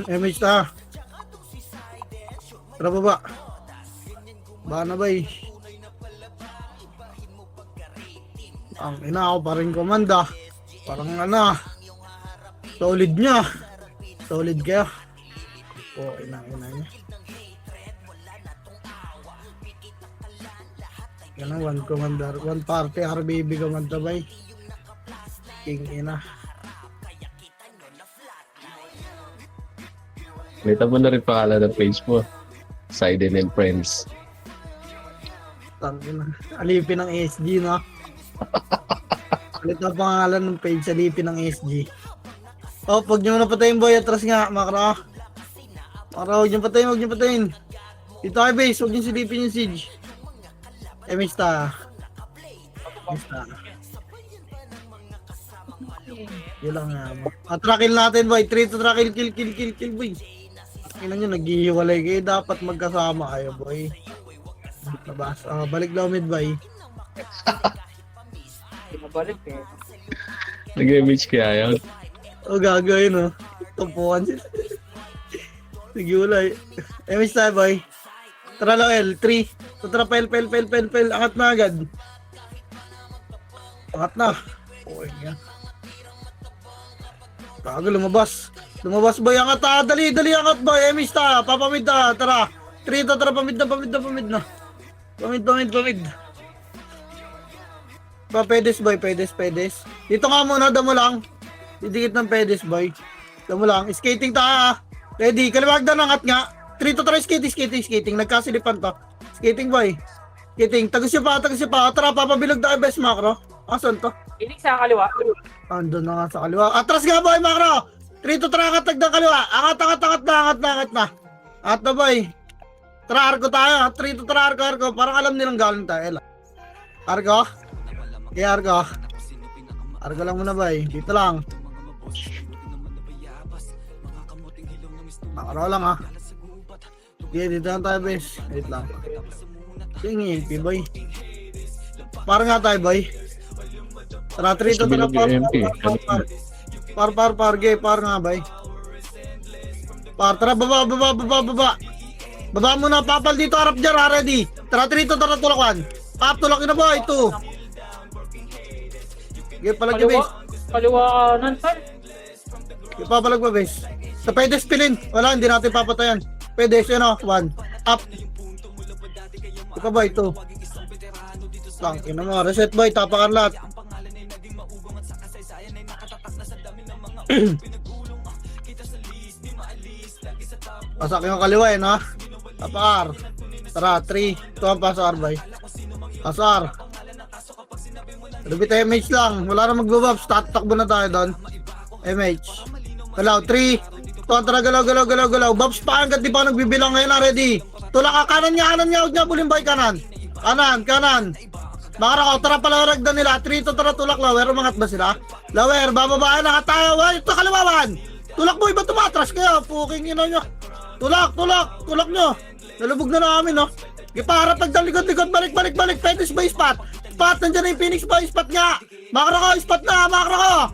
MH na. Tara baba. Baka na ba eh. Ang ina ako pa rin komanda. Parang ano. Solid niya. Solid kaya. Oo, ina niya. Yan ang one commander. One party RBB commander bay. King ina. Kita mo na rin pangalan ng page mo. Siden and Friends. Tangina. Alipin ng SG no. Ulit na pangalan ng page, alipin ng SG. Oh, pag nyo na patayin boy, atras nga, Makra. Makra, huwag nyo patayin. Dito kay base, huwag nyo silipin yung siege. Mista. Yun lang nga. Atrakil natin boy, 3 to trakil, kill boy. Kailan nyo, naghihiwalay kayo, dapat magkasama kayo boy. Labas, balik daw mid boy. Balik eh. Nag-image kaya yun. O gagawin no. Tumpuan sila. Sige ulay. MS tayo boy. Tara Loel, 3. Tara pel. Angat na agad. Angat na. Okay nga. Tagal lumabas. Lumabas boy, angat ta. Dali angat boy. MS ta. Papamid ta. Tara. 3 to tara pamid na. Pamid. Pedes boy, pedes. Dito nga muna, damo lang. Didikit ng pedes boy. Damo lang. Skating ta. Ready, kaliwag na nangat nga. 3 to try skating. Nagkasilipan to. Skating boy. Skating. Tagus siya pa. Tara, papabilog na kay best macro. Asan to? Inig sa kaliwa. Andun na nga sa kaliwa. Atras nga boy, macro. 3 to try angat ng kaliwa. Angat na. At na boy. Tara, arko tayo. 3 to try arko. Parang alam nilang galing tayo. Arko. Okay, Argo. Argo lang muna ba eh. Dito lang. Argo lang ha. Okay, dito lang tayo bes. Wait lang. Sige, boy. Par nga tayo boy. Tara, 3 to tara par. Gay, par nga boy. Par, tara, baba. Baba muna, papal dito, harap dyan, ready. Tara, 3 to tara, tulakan. Tulak na boy, 2. Okay, palag yung base. Kaliwa kanan, sir. Okay, papalag ba base? Sa pedes pilin. Wala, hindi natin papatayan. Pedes, yun o. 1. Up. Ika boy, 2. Tangkin na mo. Reset boy, tapakan lahat. Pasak yung kaliwa eh, no? Tapakar. Tara, 3. 2 ang pasar boy. Pasar. Lubit MH lang. Wala na magbababs. Tatakbo na tayo doon. MH. Galaw. 3. Tara, galaw. Babs pa hanggat di pa nagbibilang ngayon na. Ready. Tulak ka. Kanan niya. Huwag niya bulimbay kanan. Kanan. Bakara ko. Tara palawarag na nila. 3 to tara tulak. Lower. Umangat ba sila? Lower. Bababaan na ka tayo. Ito kaliwawan. Tulak mo. Iba tumatras kayo. Puking ino nyo. Tulak nyo. Nalubog na namin, no? Ipaharap pagdalikod. Balik. Petis ba spot? Spot, nandiyan na yung Phoenix boy, spot nga. Makro ko, spot na, makro ko.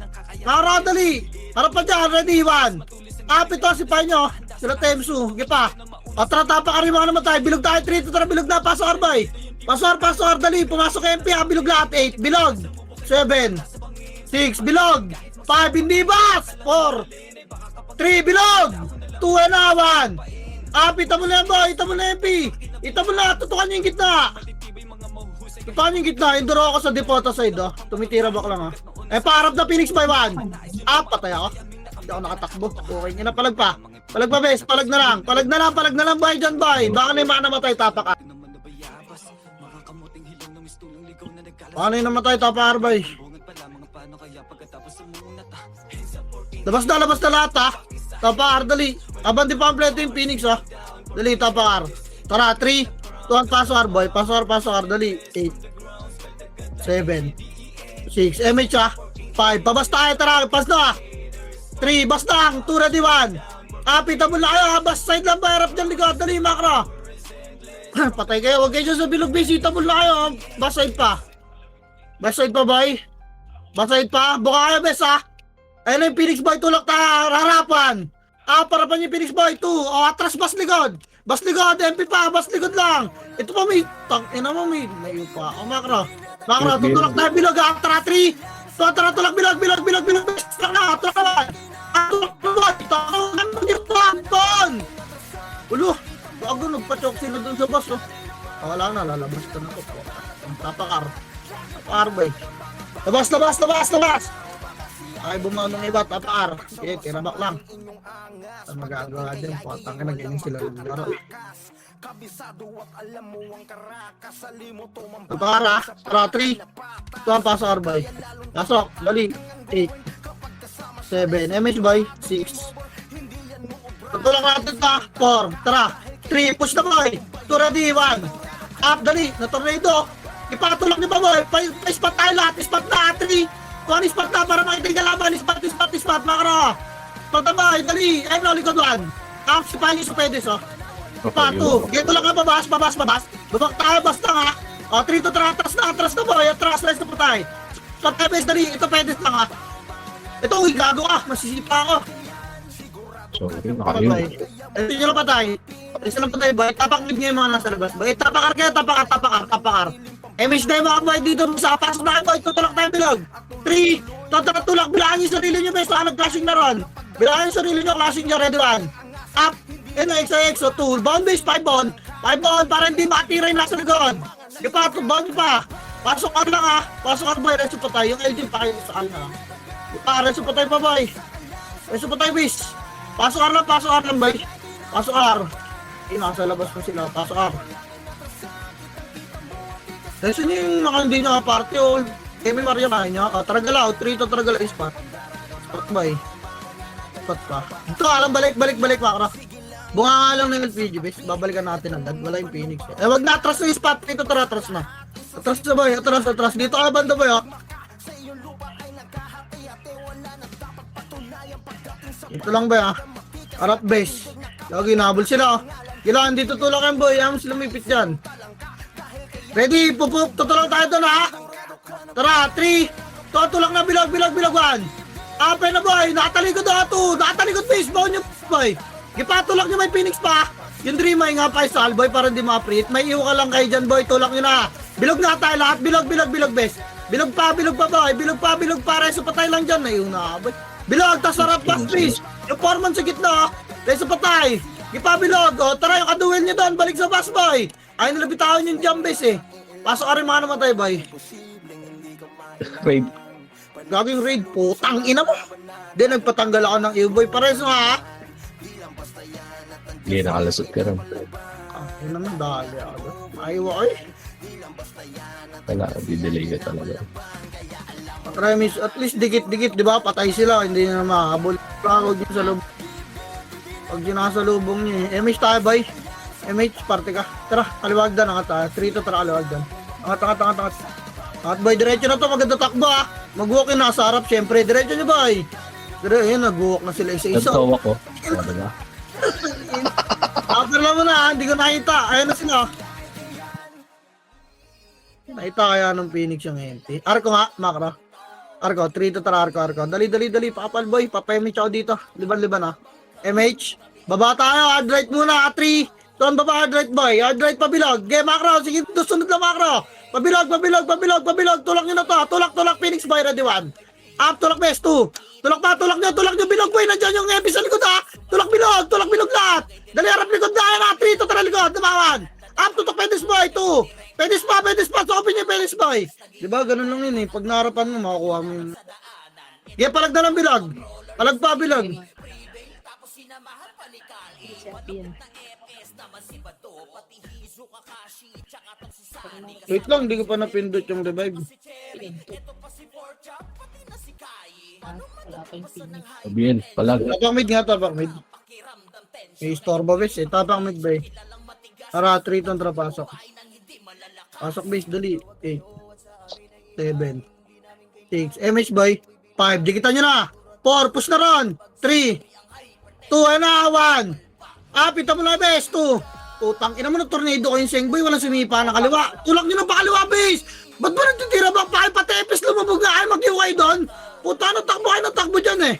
Dali. Harap pa dyan, ready, 1. Kapit to, sipahin nyo. Sila Temsu, gipa. Tara, tapa ka rin mga namatay. Bilog tayo, 3 to tara, bilog na, pasok boy. Pasok, dali, pumasok MP, bilog lahat, 8, bilog. 7, 6, bilog. 5, hindi bas. 4, 3, bilog. 2 and 1. Ita mo na yan boy, MP. Ita mo na, tutukan nyo yung gitna. Paano yung gitna? Induro ako sa Depota side, oh. Tumitira back lang, paharap na Phoenix by 1. Patay ako. Hindi ako nakatakbo. Okay, yun na, palag pa, bes. Palag na lang, boy, dyan, boy. Baka na yung mga namatay, tapak ka. Baka na yung namatay, tapak, boy. Labas na lahat, ha. Tapak, dali. Abang di pamphlet yung Phoenix, ha. Dali, tapak, tara, 3. Tuhan pasok boy, pasok, dali. 8, 7, 6, MH 5, pabas tayo, tara, pas na. 3, bas lang, 2 ready 1. Pita mo na kayo, bas side lang ba, harap dyan likod, dali, makro. Patay kayo, huwag kayo sa bilog base, ita mo na kayo, bas side pa, boy. Bas side pa, buka kayo bes ha. Ayun na yung Phoenix boy, tulak tayo, harapan. Para pa niya Phoenix Boy, 2. Atras, bas likod. Bas likod, MP pa, bas likod lang. Ito pa may, ina mo may upa. Makro. Makro, tutulak tayo bilog, tara 3. Tara, tulak bilog. Tulak na, tulak na. Tulak na. Ulo, bago nagpa-chok sila dun sa bus, oh. Wala na, lalabas ka na to. Tapakar. Tapakar, boy. Labas. Ay, bumano ng iba, tapakar. Okay, tiramak lang. Ang magagawa dyan, patang ka na ganyan sila ng laro. Tapakar, ha? Tara, 3. Ito ang pasok, Arbay. Pasok, dali. 8. 7. MH, boy. 6. Tutulak natin ta. 4. Tara. 3. Push na, boy. 2 ready. 1. Up, dali. Na-tornado. Ipatulak niyo pa, boy. Pa-spot tayo lahat. Spot na. 3. Kung ano spot na para makita yung kalaban, spot, makro. Spot na ba, dali, ayun na, likod 1. Up, sipahin yung supedes, oh. Pa, 2, gito lang ka, babas. Babak tayo, basta nga. 3 to atras na boy, atras na patay. Spot tayo, bes, dali, ito pedes lang, ha. Ito, uy, gago ka, masisipa ako. Sorry, nakayo. Ito nyo lang patay. Isa lang patay, boy, tapak-lib niya yung mga nasa labas. Boy, tapakar kayo, tapakar. MH na yung mga boy dito sa pasok na boy, tutulak tayo bilog. 3, tutulak, bilangan yung sarili nyo, bes, nag-clashing na ron. Bilangan yung sarili nyo, clashing nyo, ready 1. Up, yun na, exo, 2, bound base, 5 bound para hindi matira yung nasa likod. Ipa, 2 bound pa. Pasok ka lang ha, pasok ka boy, reso pa tayo, yung LG pa kayo saan ha. Ipa, reso pa tayo pa boy. Reso pa tayo, bis. Pasok ka lang boy. Pasok ka. Nasa labas pa sila, pasok ka. Kasi yung mga hindi nakaparte o Kemi Mario kaya niya. Taragala, 3 to Taragala spot. Spot ba eh? Spot pa. Ito alam, balik makra. Bunga nga lang ng LPG base. Babalikan natin agad. Wala yung Phoenix. Wag na atras na yung spot. Ito atras na. Atras na ba eh? Atras. Dito ka banda ba eh? Ito lang ba eh? Arap base. Lagi nahabol sila oh. Kailangan dito tulak yan boy. Ayaw mo sila may pit dyan. Ready? Tutulak tayo doon ha? Tara, 3. Tutulak na bilog 1. Ape na boy. Nakatalikod na 2. Nakatalikod base. Baon nyo boy. Ipatulak nyo may Phoenix pa. Yung Dream ay nga pa isal boy para hindi ma-print. May iwo ka lang kayo dyan boy. Tulak nyo na. Bilog na tayo lahat. Bilog base. Bilog pa boy. Bilog pa. Reso pa tayo lang dyan. Ayun na boy. Bilog. Tas sarap pas please. Yung foreman sa gitna. Reso pa tayo. Ipabilog. O tara yung kaduel nyo doon. Balik sa bus boy. Ay nalabitawan yung jump base eh. Pasok ka rin mga naman tayo boy. Raid. Gagawing raid. Putang ina mo. Hindi nagpatanggal ako ng e-boy. Pares nga ha. Hindi, nakalasot ka rin. Yun naman dali ako. Ayaw ay. Wala, di-delay ka talaga. Remis, at least dikit-dikit, di ba? Patay sila, hindi na mahabol. Huwag yun sa lubong. Huwag yun nasa lubong niya eh. MH tayo, boy. MH, parte ka. Tara, kaliwagdan, angat tayo. 3 to, tara, kaliwagdan. Angat. Angat, boy, diretso na to, maganda takbo, ha. Mag-walk in, nasa harap, syempre. Diretso nyo, boy. Ayun, nag-walk na sila isa-isa. Nagtawa ko. Ano ba? After lang mo na, hindi ko nakita. Ayan na sila. Nakita kaya ng Phoenix yung empty. Arko nga, makro. Arko, 3 to tara, Arko. Dali. Papal boy, papemich ako dito. Liban na. MH, baba tayo, hard right muna, 3. Tuan baba, hard right boy. Hard right pabilog. Game, makro. Sige, sunod lang makro. Pabilog. Tulak nyo na to. Tulak, Phoenix boy, ready 1. Up, tulak best 2. Tulak nyo, bilog boy. Nandiyan yung MP sa likod ha. Tulak bilog lahat. Dali, harap likod na. Ayan na, 3 to tara likod. Nabawan. Up, tutok Pedis boy, 2. Pedis pa. So, open yung Pedis boy. Diba, ganun lang yun eh. Pag naharapan mo, makukuha mo yun. Yeah, palag na ng bilog. Palag pa, bilog. Wait lang, hindi ko pa napindot yung revive. Sabihin, palag. Tapak mid. May istorbo base eh. Tapak mid ba eh. Tara, 3 ton tara pasok. Pasok base, dali. 8. 7. 6. MH boy. 5. Dikitan nyo na. 4. Push na ron. 3. 2 na. 1. Pita mo na base. 2. Utang. Ina mo na tornado ko yung Sengboy. Walang sumipa na kaliwa. Tulak nyo na pa kaliwa base. Ba't ba nagtitira ba? Patepes lumabog na. Ay mag-iway doon. Puta, takbo dyan eh.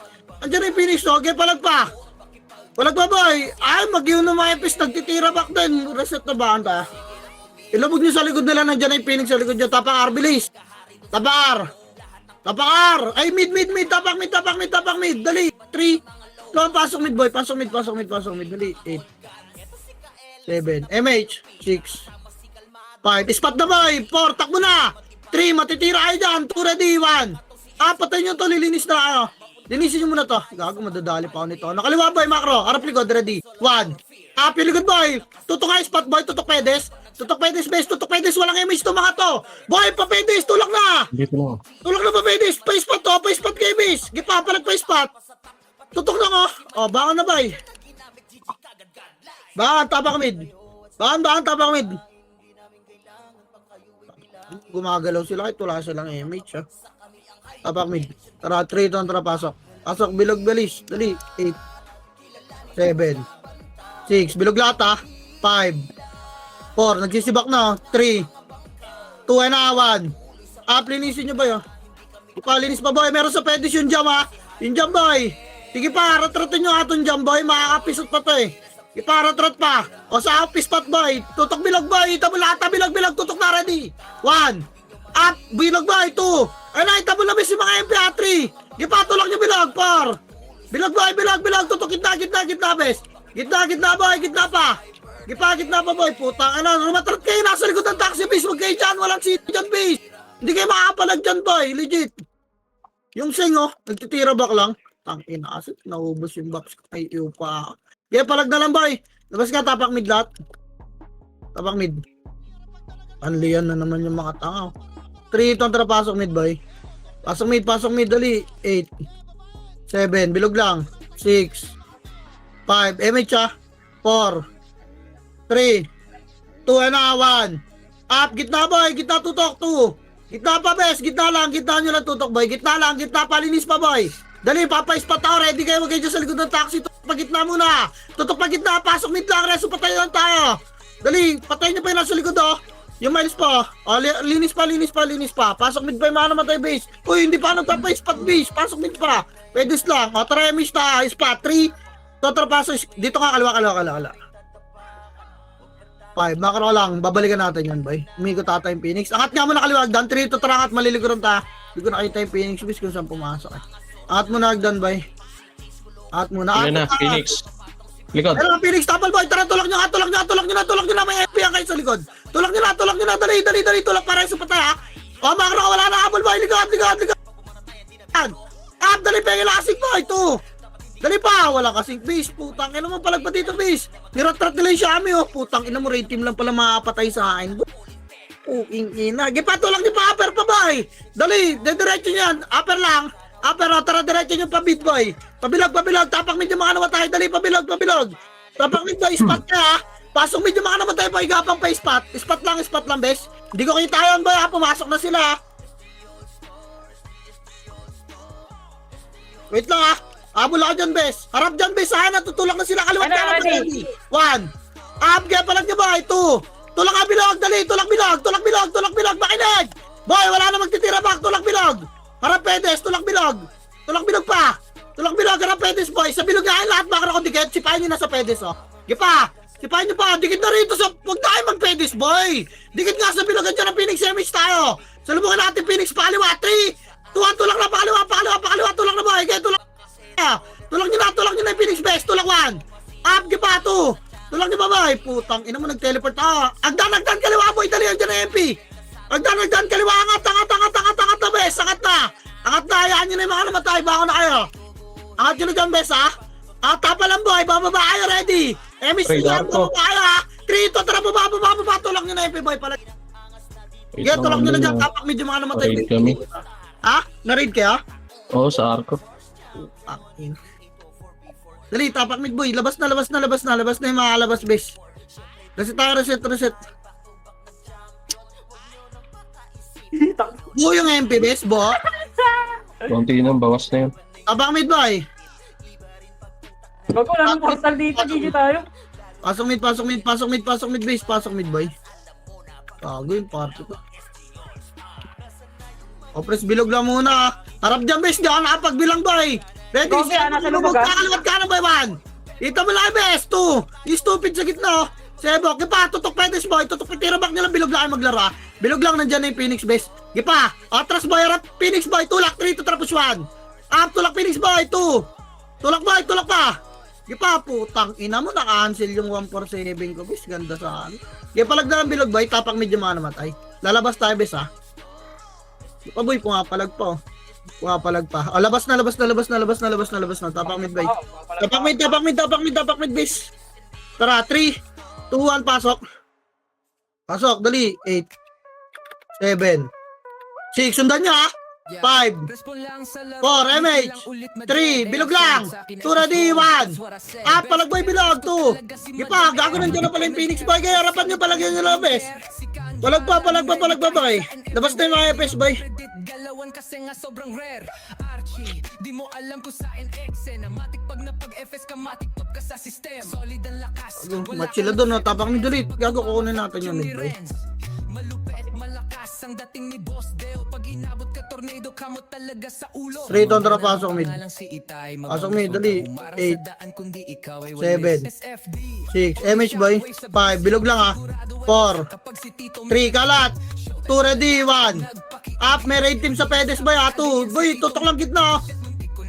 Andiyan na yung Phoenix, no? Okay, palag pa. Walang babay. Ay, mag-iwan ng mga epis. Nagtitira back din. Reset na ba? Anta? Ilabog nyo sa likod nila. Nandiyan na yung Phoenix sa likod nyo. Tapakar, bilis. Tapakar. Tapakar. Ay, mid. Tapak mid. Dali. 3. Pasok mid, boy. Pasok mid. Dali. 8. 7. MH. 6. 5. Spot na, boy. 4. Takbo na. 3. Matitira kayo dyan. 2 ready. 1. Patay nyo to. Lilinis na kayo. Linisin nyo muna to. Gago, madadali pa ako nito. Nakaliwa, boy. Macro. Harap likod. Ready. 1. Yung likod, boy. Tutok kayo, spot, boy. Tutok pedes. Best. Tutok pedes. Walang image to, mga to. Boy, pa pedes. Tulak na. Dito na. Tulak na pa pedes. Pa-spot to. Pa-spot kay image. Gipa, palag pa-spot. Tutok na ko. Baka na, boy. Baka, tapak mid. Baka, tapak mid. Gumagalaw sila kahit wala silang image, ha. Tapak mid. Tara, 3 ito. Tara, pasok. Pasok, bilog balis. Dali. 8. 7. 6. Bilog lata. 5. 4. Nagsisibak na. 3. 2 and 1. Linisin nyo ba yun? Ipalinis pa, boy. Meron sa pedis yung jam, ha. Yung jam, boy. Sige pa, ratratin nyo atong jam, boy. Makakapisot pa to, eh. Iparatrat pa. O sa office spot, boy. Tutok bilog, boy. Itabol lata, bilog. Tutok na, ready. 1. Bilog, boy. 2. Ay na, itabol na bis yung mga MP3. Gipatulak nyo bilog, 4. Bilog, boy. Bilog. Tutok, gitna, bes. Gitna, boy. Gitna pa. Gitna pa, boy. Putang, rumatrat kayo. Nasa likod ng taxi, bis. Huwag kayo dyan. Walang seat dyan, bis. Hindi kayo makapalag dyan, boy. Legit. Yung sing, nagtitira back lang. Tangina, kasi naubos yung box. Ay, iyo pa. Kaya palag na lang, boy. Labas ka, tapak mid lahat. Tapak mid. Anlian na naman yung mga tanga. 3 ito, tara, pasok mid, boy. Pasok mid, dali. 8. 7, bilog lang. 6. 5, MH, 4. 3. 2 and 1. Gitna, boy. Gitna, tutok, 2. Gitna pa, bes. Gitna nyo lang tutok, boy. Gitna, palinis pa, boy. Dali, papaispot ako. Ready kayo, wag kayo dyan sa likod ng taxi. Tutok pa gitna muna. Tutok pa gitna, pasok mid lang. Reso, patay lang tayo. Dali, patay nyo pa yung nasa likod, Yung miles pa. Linis pa. Pasok mid pa yung mga namatay base. Uy, hindi pa nagpapa-spot base. Pasok mid pa. Pwede lang. Tara, miss na. Spot 3. Total pasok. Dito ka, kaliwa. 5. Macro lang. Babalikan natin yan, boy. Umikot ata yung Phoenix. Angat nga mo na kaliwa. Dan 3 ito tarangat. Maliliguran ta. Hindi ko nakita yung Phoenix. Bis kung saan pumasok. Angat mo na, Agdan, boy. Angat mo na. Yan na, Phoenix. Likod. Pero Phoenix, tapal, boy. Tara, tulak nyo na. May FP yan kayo sa likod. Tulak nyo na. Dali. Tulak para sa patay, ha. Macro, wala na habol, boy. Likod. Dali, pengil asik, boy. 2. Dali pa, wala kasing base. Putang ina mo, palag pa dito, base. Niratrat nila yung Xiaomi, Putang ina mo, rate team lang pala makapatay sa akin. Puking ina. Gipatulak niyo pa, upper pa, boy. Dali, dediretso niyan. Upper lang. Tara, diretso niyo pa, bid, boy. Pabilog. Tapak mid yung mga namatay. Dali, pabilog. Tapak mid, boy. Spot ka, ha. Pasok mid yung mga namatay, boy. Gapang pa spot. Spot lang, bes. Hindi ko kita yun, boy, ha. Pumasok na sila, ha. Wait lang, ha. Mula ka dyan, bes. Harap dyan, bes. Sana, tutulak na sila. Kaliwat ka na, ready. 1. Kaya palag niya, boy. 2. Tulak ka, bilog. Dali, tulak bilog. Makinig. Boy, wala na magtitira back. Tulak bilog. Harap pedes, tulak bilog pa. Harap pedes, boy. Sa bilog nga lahat, baka ako dikit. Sipahin nyo na sa pedes, Gipa. Sipahin nyo pa. Dikit na rito sa... Huwag tayo mag-pedes, boy. Dikit nga sa bilog. Dyan ang Phoenix image tayo. Salubungan natin Phoenix. Pakaliwa. 3. 2. Tulak na. Pakaliwa. Tulak na, boy. Kaya tulak nyo na yung Phoenix best. Tulak 1. Gipa 2. Tulak nyo ba, boy? Putang ina mo, nag-teleport. Agdan kaliwa, boy. Dali yan dyan na MP. Agdan kaliwa. Angat na, bes. Angat na. Hayaan nyo na yung mga namatay. Bako na kayo. Angat nyo na dyan, bes, ha. Tapa lang, boy. Bababa kayo, ready. Miss nyo, bababa kayo, ha. 3. Tara, bababa. Tulak nyo na MP, boy. Tulak nyo na dyan. Tapak medyo mga namatay. Raid kami. Ha? Na-raid kayo? Oo, sa arko. Dali, tapak mid, boy. Labas na yung mga labas, base. Reset. Buo yung MP, base, bo. Konti nang bawas na yun. Tapak mid, boy. Bago lang portal dito, GG tayo. Pasok mid, base. Pasok mid, boy. Tago yung party ko. Press bilog lang muna. Harap dyan, base. Di ako nakapagbilang, boy. Ready, Gogi, nasa lubog, ha? Kaliwat ka na, boy, 1. Ito mo lang, bes. 2. Yung stupid sa gitna, oh. Sebo, gipa, tutok pedes boy, tutok tira back nila, bilog lang kayo maglaro, ah. Bilog lang, nandyan na yung Phoenix base. Gipa, atras boy, harap, Phoenix boy, tulak, 3 to tapos 1. Up, tulak, Phoenix boy, 2. Tulak boy, tulak pa. Gipa, putang ina mo, naka-cancel yung 147 ko, bes, ganda sa akin. Gipa, lagdagan bilog boy, tapak medyo mga namatay. Lalabas tayo, bes, ha. Gipa boy, pumapalag pa, oh. Pumapalag pa. Oh, labas na, tapak mid boy. Tapak mid, bes. Tara, 3. 2, 1, pasok. Pasok, dali. 8, 7, 6, sundan nyo ha. 5, 4, MH, 3, bilog lang. 2, ready, 1. Palagboy, bilog, 2. Gipa, gago nandiyan na pala yung Phoenix boy. Kaya harapan nyo, palagyan nyo lang, bes. Palagpa, boy. Labas na yung mga FS, boy. Galawan kasi nga sobrang rare. Archie, di mo alam kung saan na matik pag napag-FS ka, matik top ka sa system. Solid ang lakas. Machila doon, no? Tapang ni Dolit. Gago, kukunin natin yun, boy. Malupet, malakas ang dating ni Boss Deo. Pag inabot ka, tornado ka mo talaga sa ulo. Straight on, tara, pasok mid. Pasok mid, dali. 8, 7, 6, MH boy. 5, bilog lang ha. 4, 3, kalat. 2, ready, 1. Up, may raid team sa pedes boy ha. 2, boy, tutok lang gitna.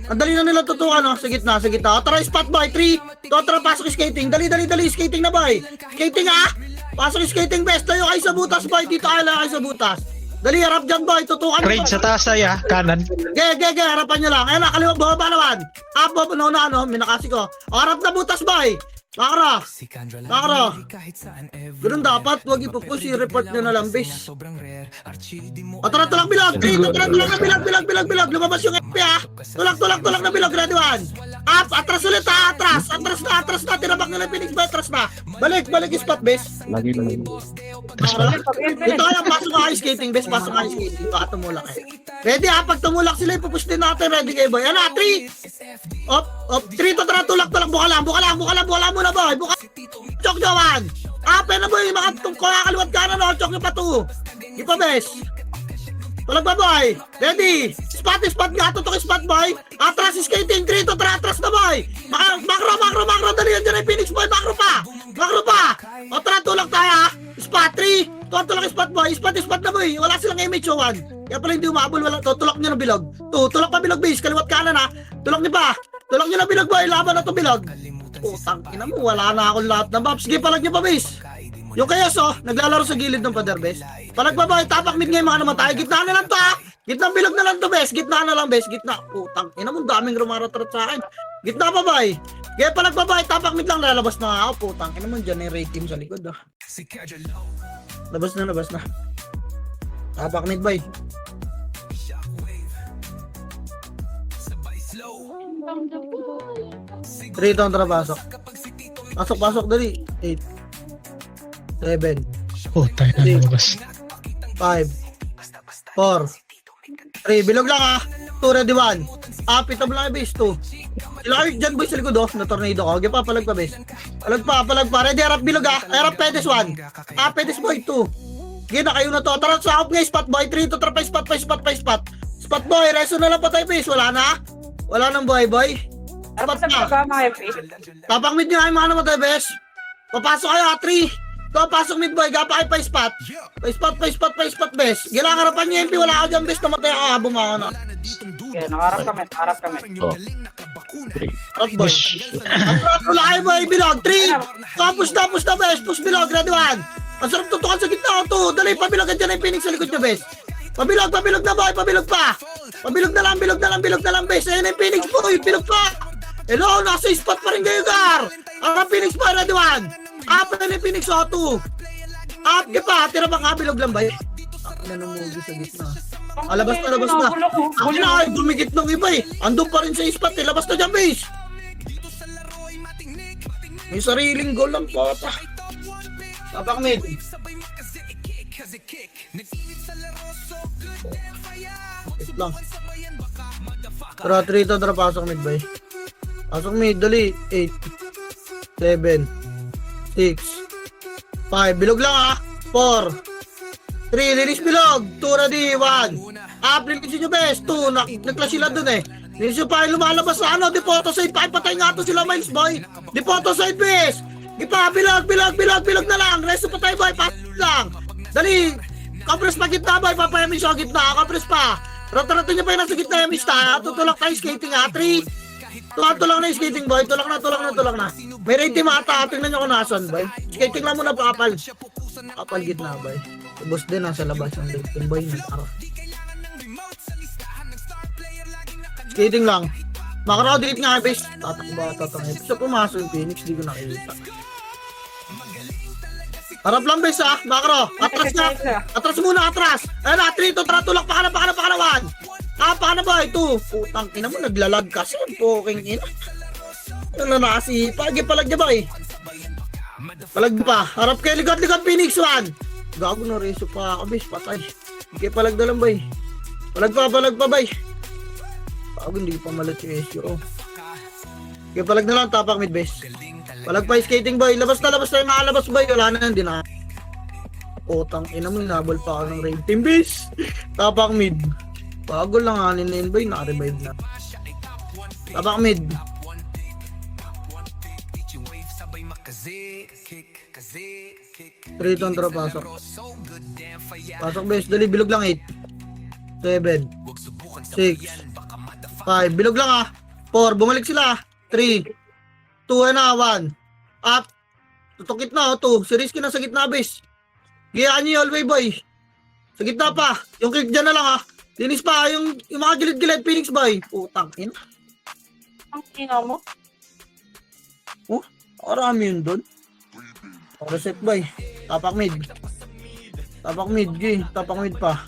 Ang dali na nila tutukan, no? Sa gitna. Tara, spot boy. 3, tara, pasok skating. Dali, skating na boy. Skating ha. Pasok skating best. Tayo kayo sa butas boy. Dito kayo lang kayo sa butas. Dali, harap dyan boy. Tutukan nyo. Raid sa taas ay kanan. Ge, harapan nyo lang. Ayun na, kaliwa, baba naman. Up, na, ano, minakasi ko. O, harap na butas boy. Nakara. Ganun dapat, wag ipupus, i-report nyo na lang, base. O, tara, tulak bilog. Tulak na bilog. Lumabas yung FP, ha. Tulak na bilog, ready 1. Up, atras ulit, ha. Atras na. Tirabak nila Phoenix ba? Atras na. Balik, spot, base. Lagi lang. Dito kaya, pasok ka ice skating, base. Pasok ka ice skating. Baka tumulak, eh. Ready, ha. Pag tumulak sila, ipupush din natin. Ready kayo, boy. Ano, 3. Op, 3 to, tara, tulak. Buka lang muna, boy. Buka. Chok Jowan. Na boy, makakaliwat ka na, no. Chok nyo pa 2. Ipa, bes. Tulak ba, boy? Ready. Spot nga. Tutok spot, boy. Atras skating. 3 to, tara, atras na, boy. Makro. Dali yan dyan ay Phoenix, boy. Makro pa. O, tara, tulak tayo, ha. Spot 3. Tulak spot, boy. Spot na, boy. Wala silang image, Jowan. Kaya pala hindi umabol. Tulak nyo na bilog. Tulak pa bilog, base. Kaliwat kanan, ha. Tulak nyo na bilog, boy. Laban na to bilog. Putang ina mo, wala na akong lahat ng buffs. Sige, palag nyo pa, base. Yung kayas, oh, naglalaro sa gilid ng pader, base. Palag pa, boy. Tapak mid ngayon, mga namatay. Gitna na lang to, ha. Gitnang bilog na lang to, base. Gitna na lang, base. Gitna. Putang ina mo, daming rumaratrat sa akin. Gitna pa, boy. Sige, palag pa, boy. Tapak mid lang, lalabas na ako. Putang ina mo, dyan yung raid team sa likod, ah. Labas na. Tapak mid, boy. Rito ang tara, pasok. Pasok, dali. 8, 7, Oh, tayo na lumabas. 5, 4, 3, bilog lang, ha. 2, ready 1. Apit ang lang, base 2. Ilang dyan, boy, sa likod, oh. Na-tornado ko. Okay pa, palag pa, base. Palag pa. Ready, harap bilog, ha. Harap pedes 1. Pedes boy 2. Gina, kayo na to. Tara, sa out nga, spot boy. 3 to, tara pa, spot. Spot boy, reso na lang pa tayo, base. Wala na. Wala nang boy. Ano sa mga mga FP? Tapang mid nyo ay mga naman tayo, bes. Papasok kayo, 3. Ito, pasok mid boy. Gapa kayo pa spot. Pa spot, bes. Gilang harapan nyo, MP. Wala ka dyan, bes. Namatay ako, habang mga na. Okay, nakaharap kami. Oh. 3. Harap boy. Wala kayo boy, bilog. 3. Tapos na, bes. Push bilog, ready 1. Ang sarap tutukan sa gitna, 2. Dali, pabilog ka dyan ay Phoenix sa likod nyo, bes. Pabilog na boy, pabilog pa. Pabilog na lang, bes. Ayun ay Phoenix boy, bilog pa. Hello, nasa spot pa rin kayo, Gar. Ang Phoenix pa, ready 1. Up na ni Phoenix, 2. Up, pa. Tira ba nga, bilog lang ba? Ano nang mugi sa gitna? Labas na. Ako na, ay, dumigit nung iba, eh. Andun pa rin sa spot, eh. Labas na dyan, base. May sariling goal lang po, ata. Tapak mid. Wait lang. Tara, 3 to, tara, pasok mid, bay. Pasok mid, dali. 8, 7, 6, 5. Bilog lang, ha. 4, 3, release bilog. 2, ready, 1. Up, release nyo, best. 2, nag-clash sila dun, eh. Miss pa lumalabas sa ano, depoto side pa, patay nga to sila Miles boy. Depoto side base. Ipa, bilag na lang. Resto patay boy, pass lang. Dali, kapres pa gitna boy, papayamin siya gitna, kapres pa. Rata-rata niya pa yung nasa gitna yung mista, tutulak tayo skating ha, 3. Tulak na yung skating boy, tulak na. May rating mata, tingnan nyo kung nasan boy. Skating lang muna pa kapal. Kapal gitna boy. Boss din nasa labas ng rating boy, nag-ara. Skating lang. Makaraw, delete nga base. Tatakbo. Sa pumasok yung Phoenix, di ko nakikita. Harap lang base ha, Makaraw. Atras na. Atras muna, atras. Ayun na, 3, 2, tulak pa ka na, 1. Pa na ba? 2. Putang ina mo, naglalag kasi. Poking ina. Ano na kasi, palag niya ba eh. Palag pa. Harap kayo, ligat, Phoenix 1. Gago na reso pa ako base, patay. Okay, palag na lang ba eh. Palag pa ba eh. Bago hindi pa malat yung SU. Okay, palag na lang, tapak mid base. Palag pa skating boy, labas na yung nakalabas boy, wala na hindi na. Otang ina mo, nabol pa ako ng raid team base. Tapak mid. Bago lang anin na yun boy, naka-revive na. Tapak mid. Trade on draw, pasok. Pasok base, dali, bilog lang 8. 7. 6. 5, bilog lang ah. 4, bumalik sila. 3, 2 na, 1. Up. Tutukit na, 2. Series ka na sa gitna, base. Giyaan nyo yung hallway, boy. Sa gitna pa. Yung click dyan na lang ah. Linis pa, yung mga gilid-gilid, Phoenix, boy. Putang ina. Ang ina mo. Oh, marami yun doon. Reset, boy. Tapak mid. Tapak mid, G. Tapak mid pa.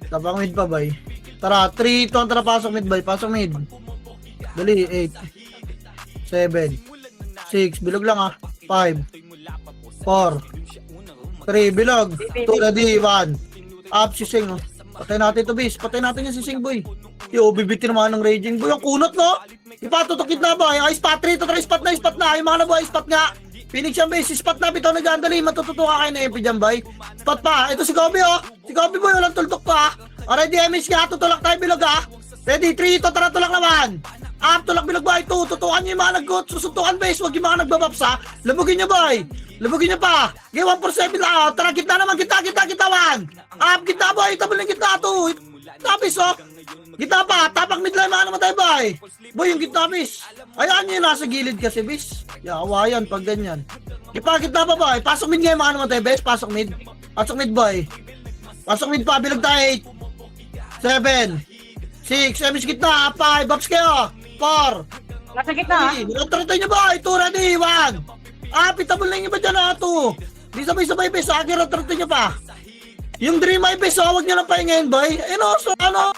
Tapak mid pa, boy. Tara, 3, 2, tara, pasok mid, boy. Pasok mid. Dali, 8. 7. 6, bilog lang ah. 5. 4. 3, bilog. 2, ready, 1. Up, si Sing, oh. Patay natin to, bis. Patay natin yung si Sing, boy. Yo, bibitin naman ng raging, boy. Ang kunot, no? Ipatutukit na, boy. Ay, spot 3, to 3, spot na. Yung mga na, boy, spot nga. Phoenix yan, boy. Si spot na, bitaw na dyan. Dali, matututuka kayo na MP dyan, boy. Spot pa. Ito si Gobi, oh. Si Gobi, boy. Walang tultok pa. Already, MH nga. Tutulak tayo, bilog, ah. Ready, 3, to tara, tulak naman. Up, tulak bilog boy, 2, tutukan nyo yung mga nag-goat, susuntukan base, huwag yung mga nagbabaps ha. Labugin nyo boy, labugin nyo pa. Okay, 147 lang, oh. Tara, gitna naman, gitna, 1. Up, gitna boy, tabuling gitna, 2. Gitna base, oh. Gitna pa, tapak mid lang, mga naman tayo boy. Boy, yung gitna base. Ayan nyo yung nasa gilid kasi base. Yawa yan, pag ganyan. Gitna pa boy, pasok mid ngayon, mga naman tayo base, pasok mid. Pasok mid boy. Pasok mid pa, bilog tayo, 8. 7. 6, MH gitna, 5, ups kayo. 4. Nasa gitna. Tratay nyo ba? 2, ready, 1. Pitabol lang nyo ba dyan, 2. Di sabay-sabay, bes. Sa akin, tratay nyo pa. Yung dream ay, bes, huwag nyo lang pahingayin, boy. So, ano?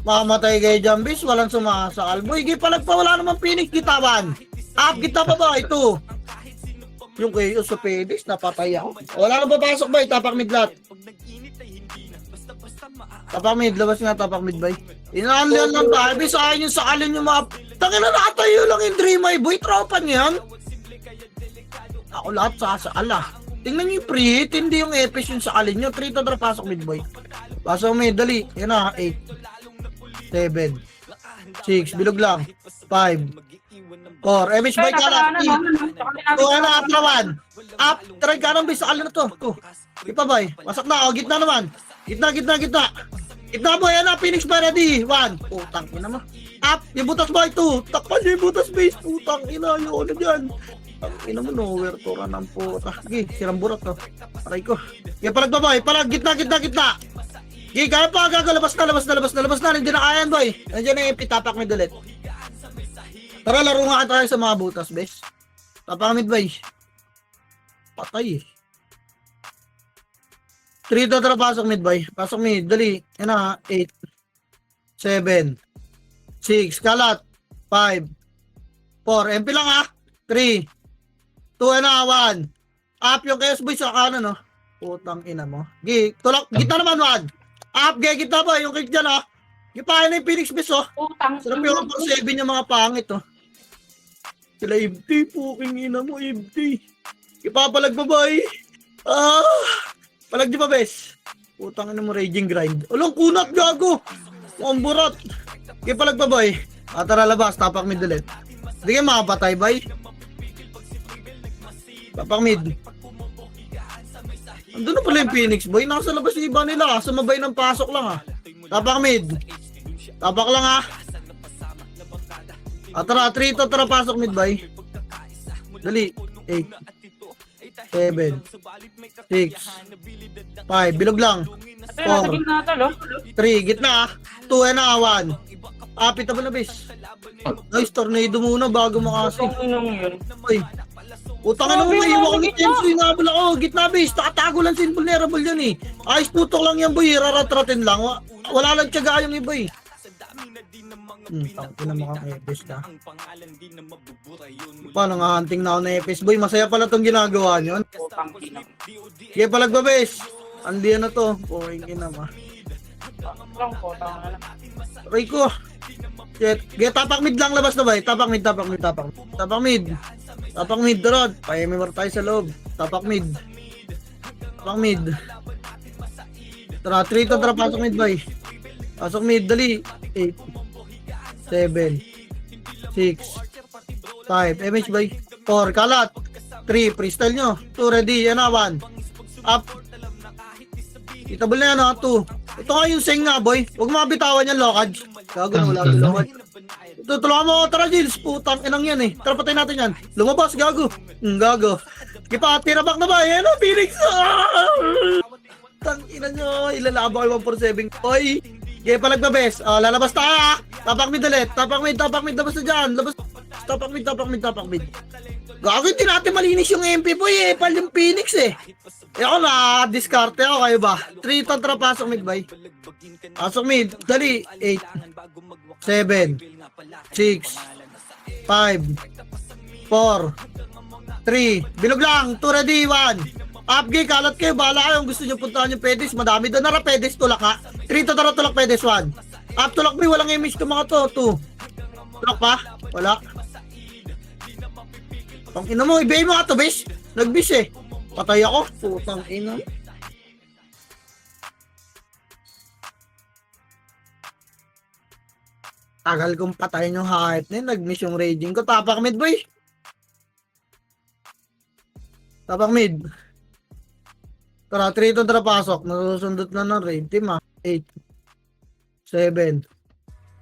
Mamatay kayo dyan, bes. Walang sumasakal. Boy, palag pa, wala naman Phoenix, gitawan. Up, gitna pa, boy, 2. Yung kayo sa Phoenix, napatay ako. Wala nang papasok, boy. Tapak midlat. Tapak mid, labas nga tapak mid, boy. Inaanlian lang tayo, bis ayon yung sakalin yung mga... Tangin na nakatayo lang yung Dream Eye, boy. Tropa niyan. Ako lahat sasakala. Tingnan nyo yung pre-hit, hindi yung epis yung sakalin nyo. 3 to tara, pasok mid, boy. Pasok mid, dali. Yan na, 8. 7. 6, bilog lang. 5. 4, MH boy ka lang. 2, ano, after 1. Up, try ka ng bis, sakalin na to. 2. Ipa, boy. Wasak na, o, gitna naman. Gitna. Gitna boy, yan na, Phoenix boy, ready. 1. Putang ina mo. Up, yung butas boy, 2. Takpan niyo yung butas base. Putang ina, yung ano dyan. Ang ina mo, nowhere to ran ng puta. Sige, sirang burat to. Aray ko. Yan, palag ba boy, palag, gitna. Sige, kaya pa, gago, labas na. Hindi na kaya yan boy. Nandiyan na yung pitapak mid ulit. Tara, laro nga tayo sa mga butas base. Tapak mid boy. Patay eh. 3 to tara, pasok mid boy. Pasok mid, dali. Yan na, 8. 7. 6, kalat. 5. 4, MP lang ha. 3. 2 na, 1. Up yung KS boy sa kanan, no. Putang ina mo. Tulak, gitna naman, 1. Up, gitna boy, yung kick dyan, ha. Gipahin na yung Phoenix Beast, oh. Utang. Sarap yung 7 yung mga pangit, oh. Sila empty, puking ina mo, empty. Ipapalag mo boy. Palag di ba, bes? Putang ina mo, raging grind. Ulong kunat, gago. Ang burat. Sige palag pa boy. Tara labas, tapak mid ulit. Hindi kayo makapatay boy. Tapak mid. Andun na pala yung Phoenix boy. Nasa labas yung iba nila. Sumabay ng pasok lang Tapak mid. Tapak lang tara, 3 to, tara pasok mid boy. Dali. 8 7 6 5, bilog lang. Ate, nasa gitna ito, lo. 3, gitna 2 and 1. Apit na bis. Nice, tornado muna bago makasi. Itong inong yun. Ay. Utang na mo, Grabe, maiiwan ko ni gitna. Tenso, inabol ako. Gitna bis, nakatago lang sin vulnerable yan Ayos putok lang yan boy, raratratin lang. Wala lang tiyaga yung iba Tangin na mga epis ka. Paano nga hunting na ako na epis boy, masaya pala tong ginagawa nyo. Putang ina. Sige palagbabes. Andi na to. Puking ina ma. Lang po, tama na. Rico. Get tapak mid lang labas na ba? Tapak mid. Tapak mid. Tapak mid dorod. Pa-MMR tayo sa loob. Tapak mid. Tara, 3 to, tara pasok mid boy. Pasok mid, dali. 8 7 6 5 MH boy. 4 kalat. 3 freestyle nyo. 2 ready. Yan 1. Up. Itabol na yan 2. Ito nga yung sing nga boy. Huwag mabitawan yan lokad. Gago na wala Tanggal tulungan. Tutulungan mo ako, tara Gilles. Putang inang yan Tara patay natin yan. Lumabas gago. Gago. Kipa, tirabak na ba? Yan Phoenix. Tang ina nyo. Ilalabang ko 147. Boy. Okay, palagbabes. Lalabas tayo Tapak mid ulit. Tapak mid. Labas na dyan. Tapak mid. Gago, hindi natin malinis yung MP boy Pal yung Phoenix ako na, diskarte ako kayo ba? 3 to, tara pasok mid boy. Pasok mid. Dali. 8 7 6 5 4 3 bilog lang. 2 ready. 1 Upgay, kalat kayo, bahala kayo. Gusto nyo puntahan yung pedis, madami doon. Nara pedis, tulak 3 to, tara tulak pedis. 1 up, tulak mo, walang image to mga to. 2 tulak pa, wala. Pang ina mo, ibigay mo nga to, bis. Nagbis patay ako, putang ina. Tagal kong patayin yung hype na yun, nag-miss yung raging ko. Tapak mid boy. Tapak mid. Tara, 3 to, tara pasok. Nasusundot na ng raid team 8 7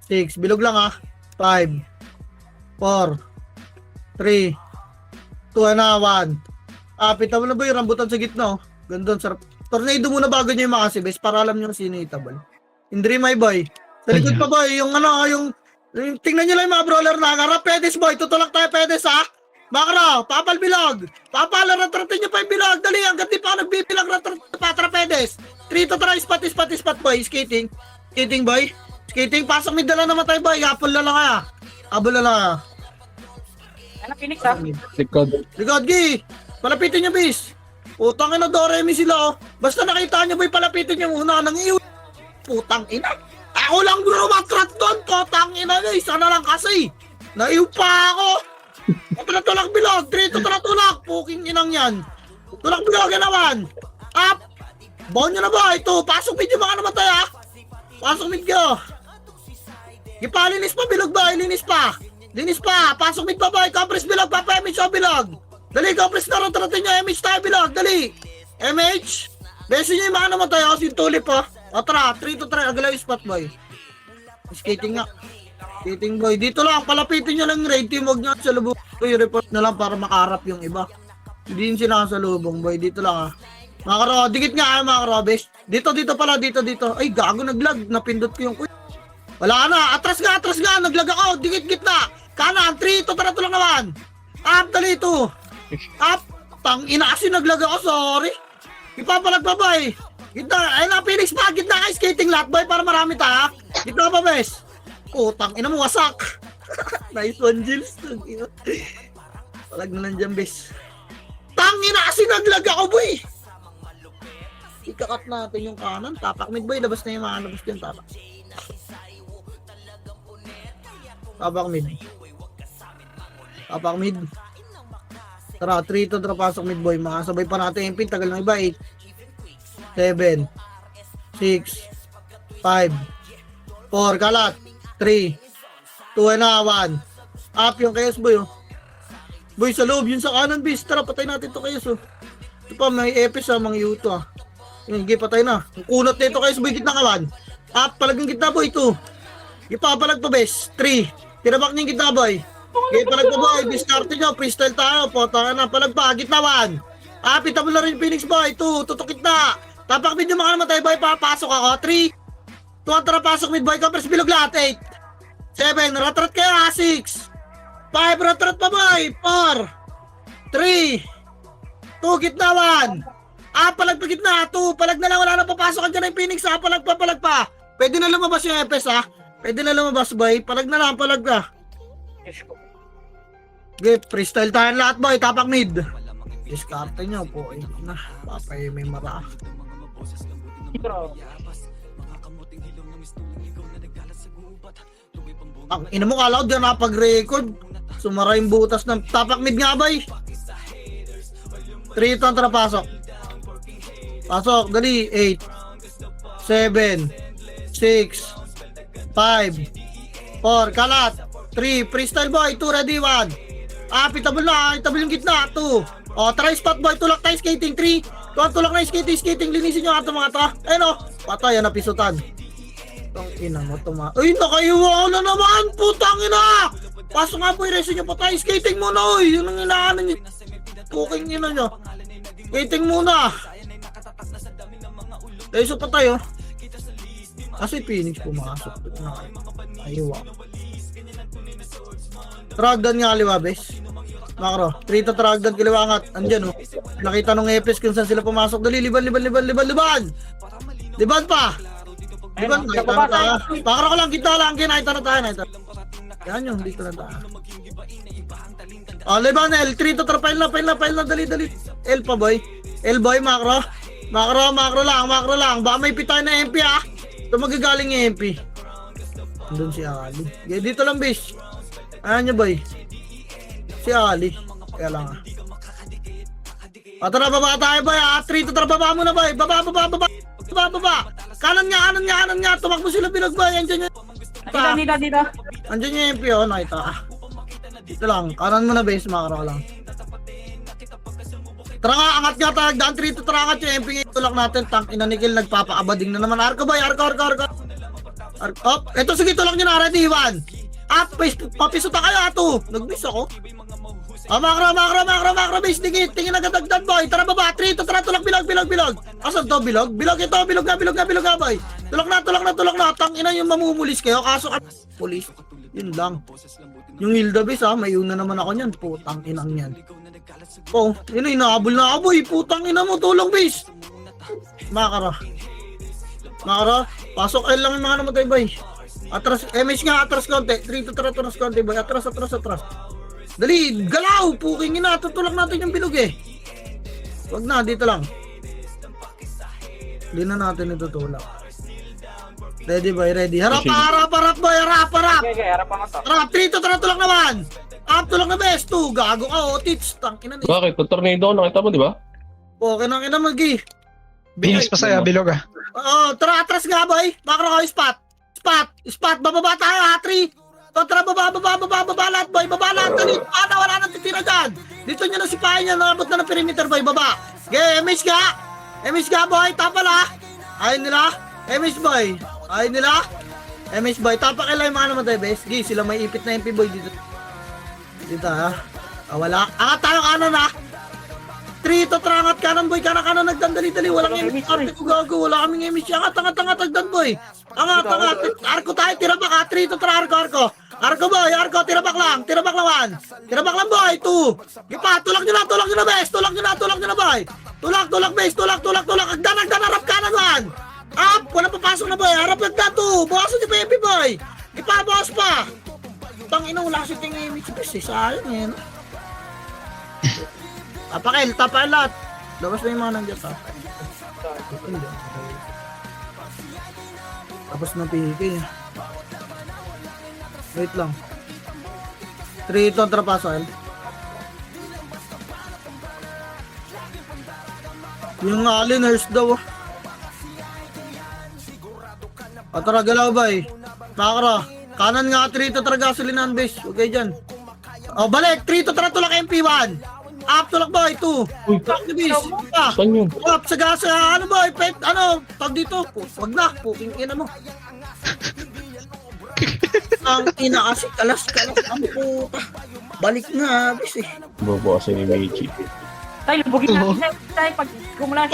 6, bilog lang 5 4 3 2 na 1. Pita mo na ba yung rambutan sa gitna Gandun, sarap. Tornado muna bago nyo yung makasibes para alam nyo sino itabal. Indri my boy. Sa likod pa boy, yung tingnan nyo lang yung mga brawler na harap. Pedes boy, tutulak tayo pedes Makro, papal bilog. Papal, ratratin nyo pa yung bilog. Dali, hanggang di pa ako nagbibilang patra pedes. 3 to try, spot boy. Skating boy. Skating, pasok mid na namatay boy. Habol na lang Habol na lang Ano, Phoenix Likod. Gi. Palapitin nyo bis. Putang ina, Doremi sila Basta nakita nyo boy, palapitin nyo muna. Nangiiw. Putang ina. Ako lang rumatrat doon. Putang ina nyo. Isa na lang kasi. Naiw pa ako. Tulak bilog. 3 to tulak. Puking inang yan. Tulak bilog yan naman. Up. Baon nyo na ba? Ito. Pasok mid yung mga namatay Pasok mid nyo. Ipalinis pa bilog ba? Ilinis pa. Linis pa. Pasok mid pa ba? Compress bilog. Papa-image o bilog. Dali. Compress na ratratin nyo. Image tayo bilog. Dali. MH. Besin nyo yung mga namatay kasi yung tulip tara. 3 to 3. Agalaw yung spot boy. Skating nga. Skating boy. Dito lang. Palapitin nyo lang yung raid team. Huwag nyo sa lubong. I-report na lang para makaharap yung iba. Hindi yun sila sa lubong boy. Dito lang Mga karo. Dikit nga mga karobes. Dito pala. Dito. Ay gago naglag. Napindot ko yung wala na. Atras nga. Naglag ako. Dikit gitna. Kanan. 3 to tara lang naman. Up. Dali 2. Up. Tang ina kasi naglag ako. Sorry. Ipapalag-babay. Gitna. Ay na. Phoenix pa. Gitna ka. Skating lot boy. Para marami ta. Gitna pa bes. Tang ina mo. Wasak. Nice one, Gilles. Palag na nandiyan bes. Tang ina kasi naglag ako boy. Ikakat natin yung kanan. Tapak mid boy. Labas na yung mga labas dyan. Tapak mid. Tara, 3 to tara pasok mid boy. Makasabay pa natin yung pin. Tagal ng iba. 8 7 6 5 4 kalat. 3, 2 and 1. Up yung Chaos Boy, oh. Boy, sa loob, yun sa kanan, bis. Tara, patay natin to Chaos, oh. Ito pa, may epis, ah, mga yuto, ah. Yun, sige, patay na. Ang kunot nito Chaos Boy, gitna kawan. Up, palagang gitna, boy, 2. Ipapalag pa, bis. 3. Tinabak niya yung gitna, boy. Okay, palag pa, boy. Discarte nyo, freestyle tayo. Potang na, palag pa, gitna, 1. Up, itabo na rin Phoenix, boy. 2, tutok gitna. Tapak medyo mga namatay, boy. Papasok ako. 3. 2, tara, pasok mid, boy. Compress bilog lahat, 8. 7, ratrat kaya, 6. 5, ratrat pa, boy. 4, 3, 2, gitna, 1. Palag pa gitna, 2. Palag na lang, wala na papasok ka dyan yung Phoenix, ha. Palag pa. Pwede na lumabas yung FS, ha. Pwede na lumabas, boy. Palag na lang, palag na. Yes ko. Okay, freestyle tayo lahat, boy. Tapak mid. Discarte nyo po. Ay, na. Papay, may mara. Bro. Ang ina mo, kala ko dyan napag-record. Sumara yung butas ng tapak mid nga, boy. 3 ito ang tara, pasok. Pasok, dali. 8, 7, 6, 5, 4, kalat. 3, freestyle, boy. 2, ready, 1. Pitable na. Itable yung gitna. 2. Try spot, boy. Tulak tayo skating. 3. Tulak na skating. Linisin nyo ato mga to. Ayun, oh. Patay, napisutan. Ang ina mo, ay, nakaiwa na naman. Putang ina. Pasok nga, boy. Resin nyo, patay. Skating muna, oy. Yun ang inaanan nyo. Puking ina nyo. Skating muna. Resin pa tayo. Kasi Phoenix pumasok. Aywa. Tragdan nga kaliwa, bes. Makro. 3 to tragdan kaliwa angat. Andyan, oh. Nakita nung Epes kung saan sila pumasok. Dali, liban. Liban pa. Liban, nakita na tayo. Makro ko lang, kita lang. Nakita na tayo. Yan yung, dito na tayo. Liban, L. 3 to trapail na. Dali. L pa, boy. L, boy, makro. Makro lang. Baka may pitay na MP, ah. Ito magagaling yung MP. Andun si Ali. Okay, dito lang, bis. Ayan nyo, boy. Si Ali. Kaya lang, ah. Tara, baba tayo, boy. 3 to tara, baba mo na, boy. Baba. Kanan nga. Tumakbo sila bilog, boy. Andyan yung... Dito. Andyan yung MP, oh. Nakita, ah. Dito lang. Kanan mo na, base. Makara ka lang. Tara nga, angat nga tayo. Daan 3 to tara, angat yung MP. Tulak natin. Tank inanikil. Nagpapaabading na naman. Arko, boy. Arko. Eto, sige, tulak nyo na. Ready, 1. Papisuta kayo, ato. Nag-miss ako. Makro, base, dikit. Tingin agad-agad, boy. Tara, baba. 3 to tara, tulak, bilog. Asan to, bilog? Bilog nga, boy. Tulak na. Tangina yung mamumulis kayo. Kaso ka, pulis. Yun lang. Yung Hilda, base, ha. May una naman ako niyan. Putang inang yan. Oh, yun, inaabol na ako, boy. Putang ina mo, tulong, base. Makro. Pasok. Ay lang yung mga namatay, boy. Atras, MH nga, atras konti. 3 to tara, atras konti, boy. Atras. Dali, galaw! Puking ina, tutulak natin yung bilog, eh. Wag na, dito lang. Hindi na natin itutulak. Ready, boy, ready. Harap, boy, harap. Okay, harap ako to. Harap, 3 to tara, tulak naman. Up, tulak na best. 2, gago ka, tits. Tangina ni. Bakit? Tornado, nakita mo, di ba? Okay na, kina magi. Phoenix pa sa'yo, bilog ah. Tara, atras nga, boy. Makro ko, spot. Bababa tayo, ha, 3. Tara, baba lahat, boy. Baba lahat. Dali, wala nang titira dyan. Dito nyo na si Pahay niya. Nakabot na ng perimeter, boy. Baba. Okay, MH ka, boy. Tapala. Ayaw nila. MH, boy. MH, boy. Tapak kailan yung mga namatay, bes. Okay, sila may ipit na MP, boy. Dito, ha. Wala. Angat tayo kanan, ha. 3 to trangat kanan, boy. Kanan, nagdandali-dali. Walang MH. Arte ko gago. Wala kaming MH. Angat, agdan, boy. Angat. Arko tayo. Tirabak, ha. 3 to tra, arko. Arko, boy. Tirabak lang, 1. Tirabak lang, boy. 2. Gipa, tulak nyo na, bes. Tulak nyo na, boy. Tulak, bes. Tulak. Agdan, harap kanan, 1. Up, wala papasok na, boy. Harap agdan, 2. Bawasan nyo pa, MP, boy. Gipa, bawas pa. Tangina, wala kasi tingin image, bes. Sayang, yan. Tapakil lahat. Labas na yung mga nandiyan, tapakil. Tapos na piki. Wait lang. 3 ito ang trapaso, yung aliners daw. Tara, galaw, bay. Makro. Kanan nga, 3 to tara gasolinahan base. Okay dyan. O, balik. 3 to tara tulak MP1. Up tulak boy, 2. Uy, Tulak na base. Pa. saan yun? Up sa gas, ano boy, pet, ano, tag dito. Wag na, puking ina mo. Ang ina kasi kalas ang puta. Balik na, base eh. Bobo kasi ni Meiji. Tayo, lubugin natin tayo pag kumulan.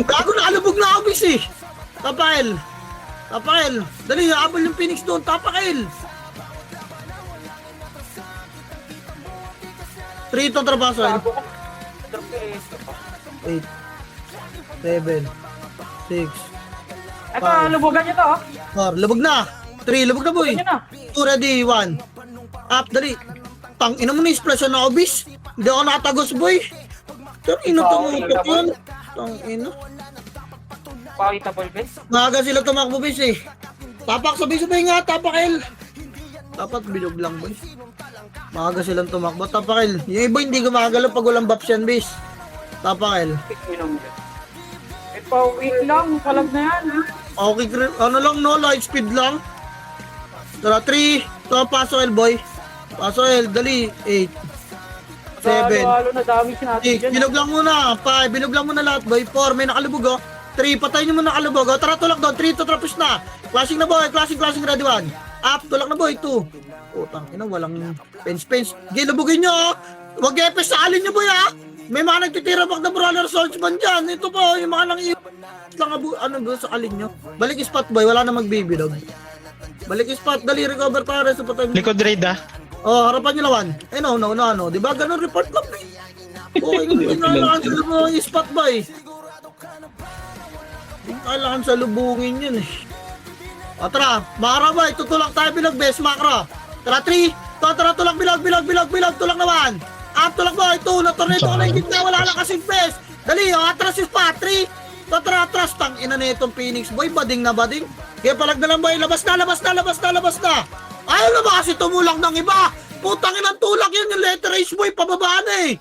Gago na, alubog na ako base eh. Tapail. Tapail. Dali, abol yung Phoenix doon, tapail. 3 to trabaso. Bago ko. 8, 7, 6, Ito, lubugan nyo to. 4, lubog na. 3, lubog na boy. Lubugan nyo na. 2, ready, 1. Up, dali. Tang ina mo na isplash na obis. Hindi ako nakatagos boy. Tang ina tumutok yun. Tang ina. Pakitable base. Maaga sila tumakbo bis eh. Tapak sabay-sabay nga, tapak L. Dapat bilog lang boy. Maaga silang tumakbo, tapak L. Yung iba hindi gumagalaw pag walang buffs yan bis. Tapak L. Wait lang, kalag na yan. Okay, ano lang no, light speed lang. Tara, 3. Ito, paso L, boy. Paso L, dali. 8. 7. Halo na damage natin 6. dyan. Bilog lang muna. 5. Bilog lang muna lahat, boy. 4. May nakalubog, oh. 3. Patay nyo muna nakalubog, oh. Tara, tulak doon. 3 to trapos na. Clashing na, boy. Clashing, ready 1. Up, tulak na, boy. 2. Putang ina, walang pens. Gilubugin nyo, oh. Huwag epes sa alin nyo, boy, ah. May mga nagtitira back na brawler swordsman dyan. Ito po, yung mga nang lang ano ba sa alin nyo. Balik spot boy, wala na magbibilog. Balik spot, dali recover pare sa patay. Likod raid ah. Oh, harapan nyo lawan. Eh no, di ba ganun report lang eh. Okay, hindi kailangan sa lubungin yung spot boy. Hindi kailangan sa lubungin yun eh. O tara, makara boy, tutulak tayo bilog bes, makara. Tara 3, tara tulak bilog, tulak naman. Up tulak boy, 2, na-tornado ko na yung gitna, wala lang kasing bes. Dali, atras yung spot, 3. Atras, tang ina na itong Phoenix boy, bading na bading. Kaya palag na lang boy, labas na. Ayaw na ba kasi tumulak ng iba? Putang inang tulak yun yung letter H boy, pababa na eh.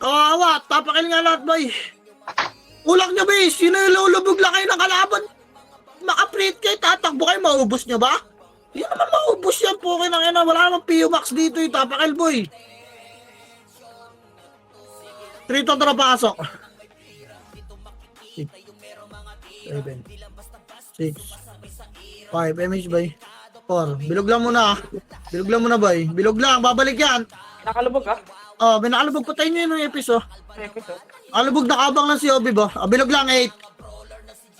Kawawa, tapakil nga lahat boy. Ulak nyo boy, sinulubog lang kayo ng kalaban. Maka-print kayo, tatakbo kayo, maubos nyo ba? Hindi naman maubos yan po, kinangina, wala namang PO Max dito yung tapakil boy. 3 to tara pasok. 7, 6, 5, MH bay. 4, bilog lang muna. Bay. Bilog lang, babalik yan. Nakalubog ah. Oh, may nakalubog, patayin nyo yun ng episode. Episode. Alubog na kabang ng si Obi ba? Oh, bilog lang, 8.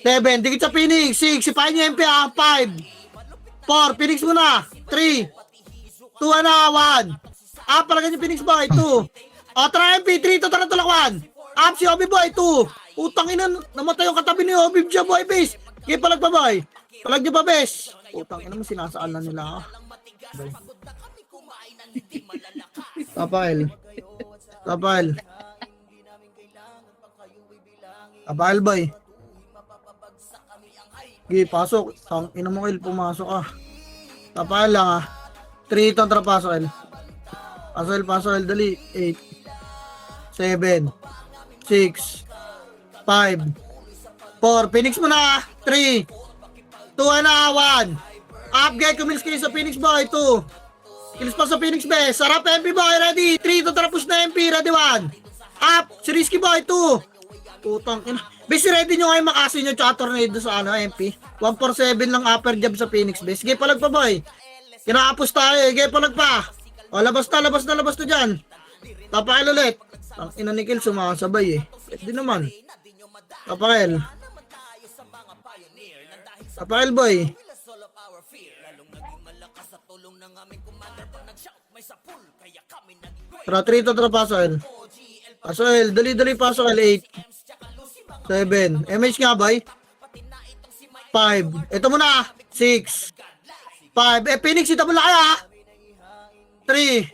7, dikit sa Phoenix. 6, sipahin nyo MP ah. 5, 4, Phoenix muna. 3, 2 na, 1. Ah, palagan yung Phoenix boy, 2. O, tara MP, 3 to tara tulakwan. Up si Obi boy, 2. Utang ina, namatay yung katabi ni Obi dyan boy, base. Kaya palag pa boy. Palag nyo pa, base. Utang ina mo, sinasaan na nila. Tapail. Tapail boy. Sige, pasok. Tang ina mo, Il, pumasok ah. Tapail lang ah. 3 to tara pasok, Il. Pasok, Il, dali. 8. 7, 6, 5, 4, Phoenix mo na, 3, 2 na, 1. Upgrade, kumilis kayo sa Phoenix boy, 2. Kilis pa sa Phoenix best, sarap MP boy, ready, 3, to tara push na MP, ready 1. Up, si Risky boy, 2. Putang ina. Base ready nyo ngayon makasin nyo tsaka tornado sa ano, MP. 147 lang upper jab sa Phoenix base. Sige, palag pa boy. Kinaapos tayo, sige, palag pa. O, labas na dyan. Tapakil ulit. Ang ina ni Kill sumakasabay eh. Pwede naman. Tapakil boy. Tara 3 to tara pasok. Dali pasok 8. 7. MH nga boy. 5. Ito muna. 6. 5. Phoenix ito muna kaya. 3.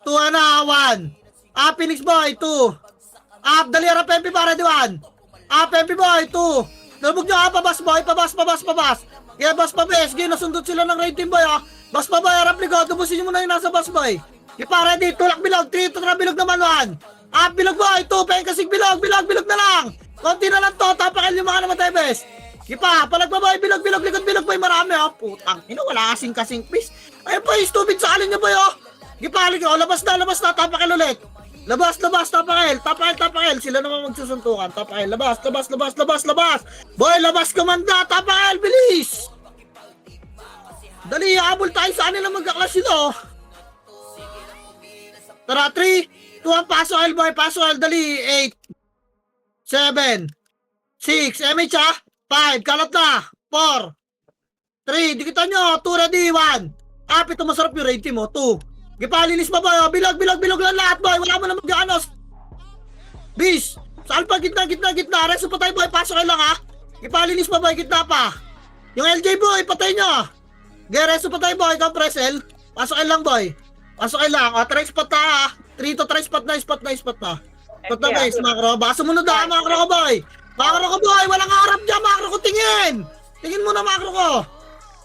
2 na 1. Phoenix boy, 2. Dali harap MP para diwan. MP boy, 2. Nalubog nyo, pabas boy, pabas. Kaya bas pa bes, kaya nasundot sila ng raid team boy, Bas pa boy, harap likod, tubusin nyo muna yung nasa bas boy. Kaya para di, tulak bilog, 3, tara bilog naman 1. Bilog boy, 2, pengkasig bilog na lang. Konti na lang to, tapakil yung mga namatay bes. Gipa, palagbabay, bilog, likod, bilog, boy, marami, oh. Putang, wala kasing fish. Ayun, boy, stupid sa alin niya, boy, oh. Gipa, oh, labas na, tapakil ulit. Labas, tapakil. Sila naman magsusuntukan, tapakil, labas. Boy, labas, komanda, tapakil, bilis. Dali, habol tayo sa kanila magkaklas sila, oh. Tara, 3, 2, 1, paso L, boy, paso L, dali, 8, 7, 6, MH, ha? 5, kalat na, 4, 3, dikitan nyo, 2, ready, 1. Ito masarap yung rating mo, 2. Gipalinis pa, boy, oh. Bilog lang lahat, boy, wala mo na mag-anos. Bis, sa alpa, gitna, reso pa tayo, boy, paso L lang, ha? Gipalinis pa, boy, gitna pa. Yung LJ, boy, patay nyo. Gereso pa tayo, boy, compress L. Paso L lang, boy. Pasok kayo lang. O, try spot na ha. 3 to try spot na. Spot na guys, makro. Baka sumunod na, makro ko boy. Makro ko boy. Walang harap dyan, makro ko. Tingin mo na, makro ko.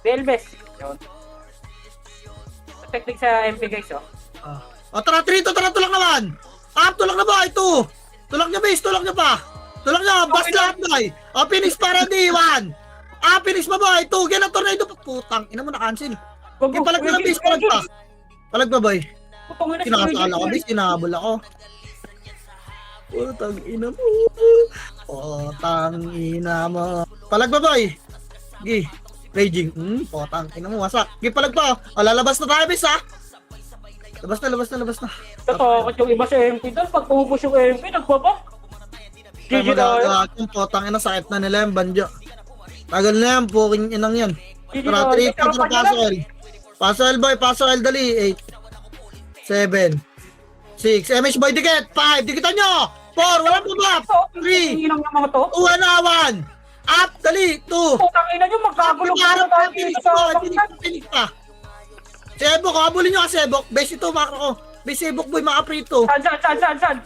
Belbes. Yun. Technique sa MP guys, oh. O, tara, 3 to, tara, tulak naman. Tulak na boy, 2. Tulak nyo, base, tulak nyo pa. Tulak nyo, bas lahat boy. O, finish pa, ready, 1. Finish pa boy, 2. Ganang tornado. Putang, ina mo na cancel. Yung palag na base, palag pa. Palag ba, boy? Kinakasala ko, bis. Hinahabol ako. Putang ina mo. Palag ba, boy? Gi. Raging. Putang ina mo. Wasak. Gi, palag pa. O, lalabas na tayo, bis, ha? Labas na. Tatakot yung iba sa MP doon. Pag pumupus yung MP, nagbaba. Kaya magagawa kong putang ina. Sakit na nila yung banjo. Tagal na yan. Puking inang yan. Tara, 3, 2, paso L. Paso L, boy. Paso L, dali. 8, 7, 6. MH, boy, dikit. 5. Dikitan nyo. 4. Walang bubap. 3. 2, 1. Up, dali. 2. Putang ina nyo, magkagulo Parang tayo dito sa... pinig pa. Sebok, habulin nyo ka, Sebok. Base ito, makro ko. Base Sebok, boy, makaprito. Saan?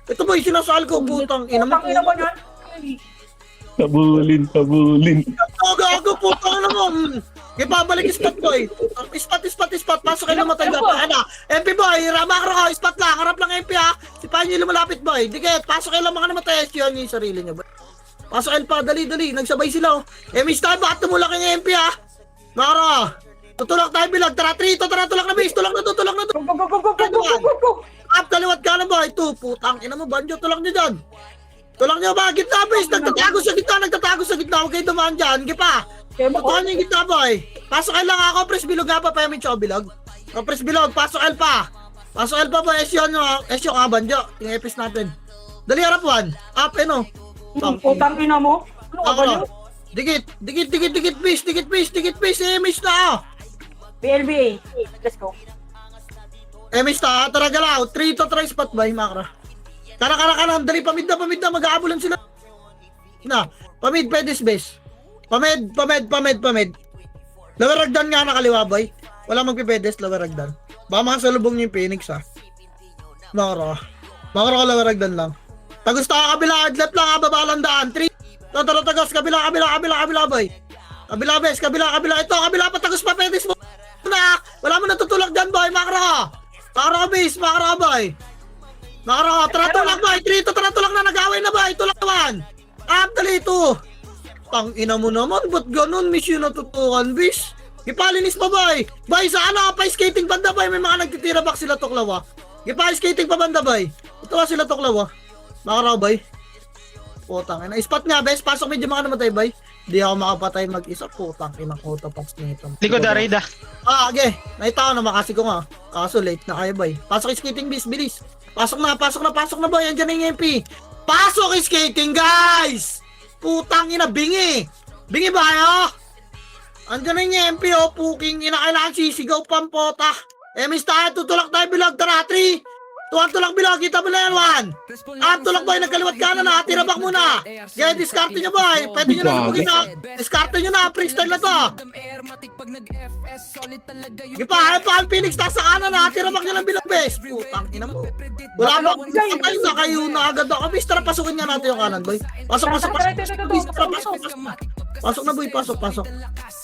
Ito, boy, sinasal ko. Putang ina mo. Putang ina mo yan. Kabulin. Gago, putang ina mo. Kaya babalik spot, boy. Spot. Pasok kayo namatay na. MP, boy, makro ko. Spot lang. Harap lang MP, ha. Si Panyo lumalapit, boy. Dikit. Pasok kayo lang mga namatay. Yun yung sarili nyo, boy. Pasok kayo pa. Dali. Nagsabay sila, oh. MH tayo. Bakit tumulak yung MP, ha? Makro. Tutulak tayo bilag. Tara, 3. Tara, tulak na, base. Tulak na to. Go. Up, kaliwat ka na, boy. 2. Putang ina mo, banjo. Tulak nyo dyan. Tulak nyo ba? Gitna, base. Nagtatago sa gitna. Huwag kayo dumaan dyan. Gipa. Tutukan nyo yung gitna, boy. Pasok L lang ako. Press bilog nga pa. Payamit siya bilog. Press bilog. Pasok L pa, boy. Esyo ka, banjo. Yung epis natin. Dali, harap 1. Up, no. Putang ina mo. Ano ka ba yun? Dikit, base. MH na, oh. PLBA. Let's go. MH na, tara galaw. 3 to try spot, boy. Makra. Tara. Dali, pamid na. Mag-aabulan sila. Pamid, pwede base. Pamid. Lower ragdan nga nakaliwa, boy. Wala magpipedes, lower ragdan. Baka makasalubong niyo yung Phoenix, ha. Makro ka, lower ragdan lang. Tagos tayo kabila, left lang, ha. Baba lang daan. 3. Tagos, kabila, boy. Kabila, bes, kabila. Ito, kabila pa, tagos pa, pedes mo. Wala mo natutulak dyan, boy. Makro ka, base. Makro ka, boy. Tara tulak, boy. 3 to, tara tulak na. Nag-away na, boy. Tulak naman. Up, dali, 2. Tang ina mo naman, ba't ganun? Mission natutukan, bis. Ipalinis pa, boy. Boy, sa pa-skating banda, boy. May mga nagtitira back sila tuklawa. Ipa-skating pa banda, boy. Ito sila tuklawa. Makaraw, boy. Putang ina. Spot nga, bes. Pasok medyo mga namatay, boy. Di ako makapatay mag-isa. Putang ina, autopax nito. Likod na, Rayda. Okay. Nakita ko na makasi ko nga. Kaso late na kayo, boy. Pasok skating, bis. Bilis. Pasok na, boy. Andiyan na yung MP. Pasok skating, guys! Putang ina, bingi ba kayo? Andiyan na yung MP, oh, puking ina, kailangan sisigaw pampota. MS tayo, tutulak tayo bilog, tara, 3. Tuwag tulak bilog, kita mo na yan, 1. Tulak boy, nagkaliwat ka na, tirabak muna. Kaya discarte nyo, boy. Pwede nyo na lumugin na. Discarte nyo na, freestyle na to. Gipa, ang Phoenix, nasa kanan na, tirabak nyo ng bilog, bes. Putang ina mo. Wala ba, kayo na kayo na agad ako. Bis, tara, pasukin nga natin yung kanan, boy. Pasok. Bis, tara, pasok. Pasok na, boy, pasok.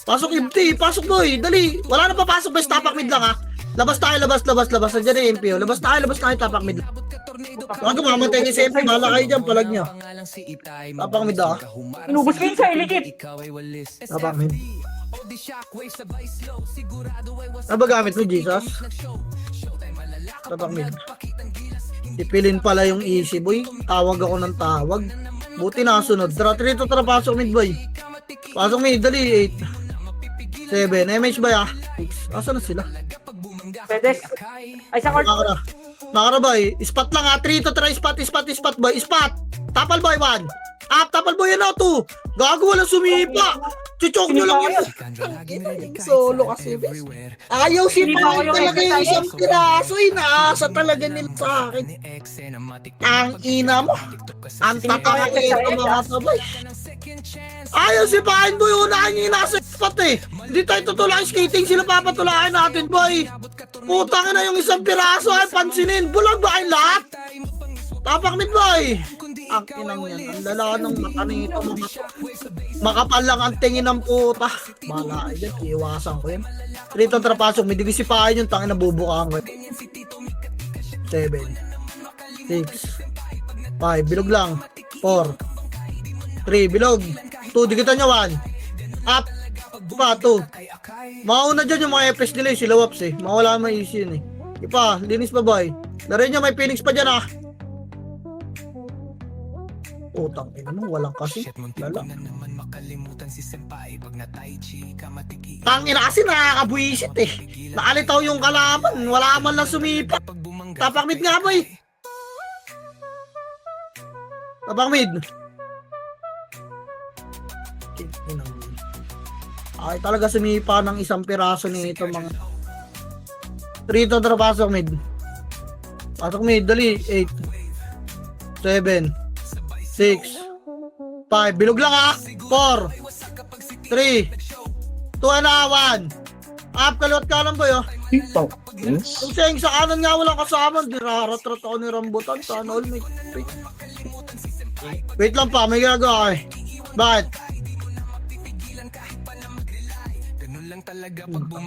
Pasok, empty, pasok, boy. Dali, wala na papasok, bes, tapak mid lang, ha. Labas tayo. Nandiyan na yung MP, oh. Labas tayo, tapak mid. Baka mamatay ni Sempi, bahala kayo dyan, palag niya. Tapang mid ah. Inubos ko yun sa ilikit. Tapang mid. Ano ba gamit mo, Jesus? Tapang mid. Ipilin pala yung easy boy. Tawag ako ng tawag. Buti nasunod. Tara, pasok mid boy. Pasok mid, dali. 8. 7. MH ba ya? 6. Asa na sila? Pwede. Ay, sa court. Makara boy. Spot lang ha. 3 to try spot boy. Spot. Tapal boy 1. Up, tapal boy yan 2. Gago walang sumipa. Chuchok nyo lang yun. Solo kasi bes. Ayaw si Paul talaga yung isang piraso. Inaasa talaga nila sa akin. Ang ina mo. Ang tatakain ito mga sabay. Ayaw si Paul boy. Unahan niya inasa spot eh. Hindi tayo tutulain skating. Sila papatulain natin boy. Putang na yung isang piraso ay pansinin. Bulag ba ay lahat? Tapak mid boy. Ang inang yan. Ang lala ng mata nito mga makapal lang ang tingin ng puta. Bala ay yan. Iiwasan ko yan. Rito trapasok. May digisipahin yung tangin na bubukaan ko. 7 6 5. Bilog lang. 4 3. Bilog. 2. Digitan nyo 1. Up. Pa 2. Mauna dyan yung mga FS nila. Sila Waps eh. Mawala may easy yun eh. Ipa. Linis pa boy. Laro nyo may Phoenix pa dyan ah. Utang ina mo, walang kasi. Lala. Tangina kasi nakakabuisit eh. Nakalitaw yung kalaban. Wala man lang sumipa. Tapak mid nga boy. Tapak mid. Ay talaga sumipa ng isang piraso nito mga. 3 to pasok mid. Pasok mid, dali. 8 7 6 5. Bilog lang ha. 4 3 2 na 1. Up, kaliwat kanan boy oh. Yes. Kung sayang sa kanan nga walang kasama, diraratrat ako ni Rambutan. Sana all may wait lang pa, may ginagawa eh. Bakit?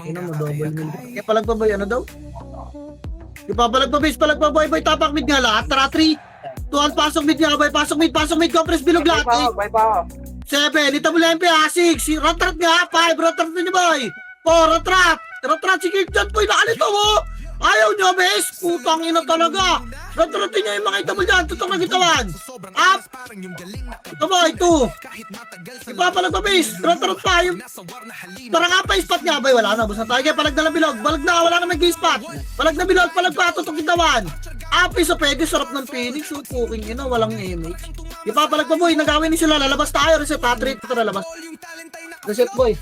Ina mo double mil. Kaya palag pa boy, ano daw? Ipapalag pa base, palag pa boy, tapak mid nga lahat. Tara 3 tuan pasok mid nga boy, pasok mid, compress bilog lahat. Bye pa. 7, dito mo lang pa 6, ratrat nga 5, ratrat na ni boy. 4, ratrat si Kipchat boy, nakalito mo. Ayaw nyo bes, putang ina talaga. Ratratin nyo yung mga itabol dyan, tutong na gitawan. Up, ito boy, 2. Ipapalag pa base, ratrat pa yung para nga pa spot nga boy, wala na, bus na tayo. Kaya palag na lang bilog, balag na, wala na mag-spot. Palag na bilog, palag pa, tutong gitawan. Up, isa pwede, sarap ng Phoenix. So, puking ina, walang image. Ipapalag pa boy, nagawin ni sila, lalabas tayo, reset, hat-trick, ito lalabas. Reset boy.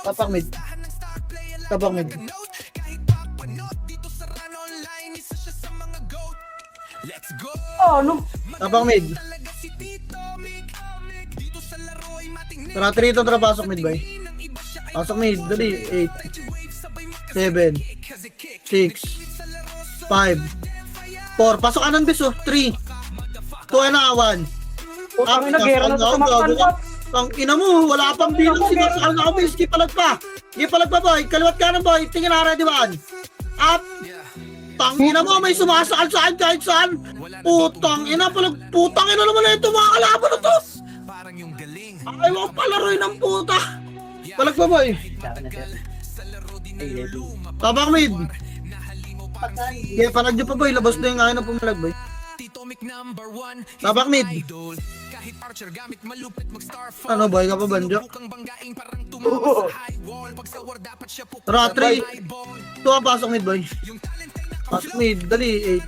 Tapak mid. Tapak mid. Oh, no. Tapak mid. Tara, 3 ito, tara, pasok mid boy. Pasok mid, dali. 8 7 6 5 4. Pasok kanan bis oh. 3 2 na 1. Putang ina, gera na sa tumakpan pa. Ang ina mo, wala pang bilang sinasakal na ako bis. Gipalag pa boy. Kaliwat kanan boy. Tingin na ready 1. Up. Tangina mo, may sumasakal sa akin kahit saan. Putang ina naman na ito mga kalaban na to. Ayaw ko palaroin ng puta. Palag pa boy. Tabak mid. Kaya palag nyo pa boy, labas na yung ayaw na pumalag boy. Tabak mid. Ano boy ka pa banjo? Tara 3 2 pasok mid boy. Pasok mid, dali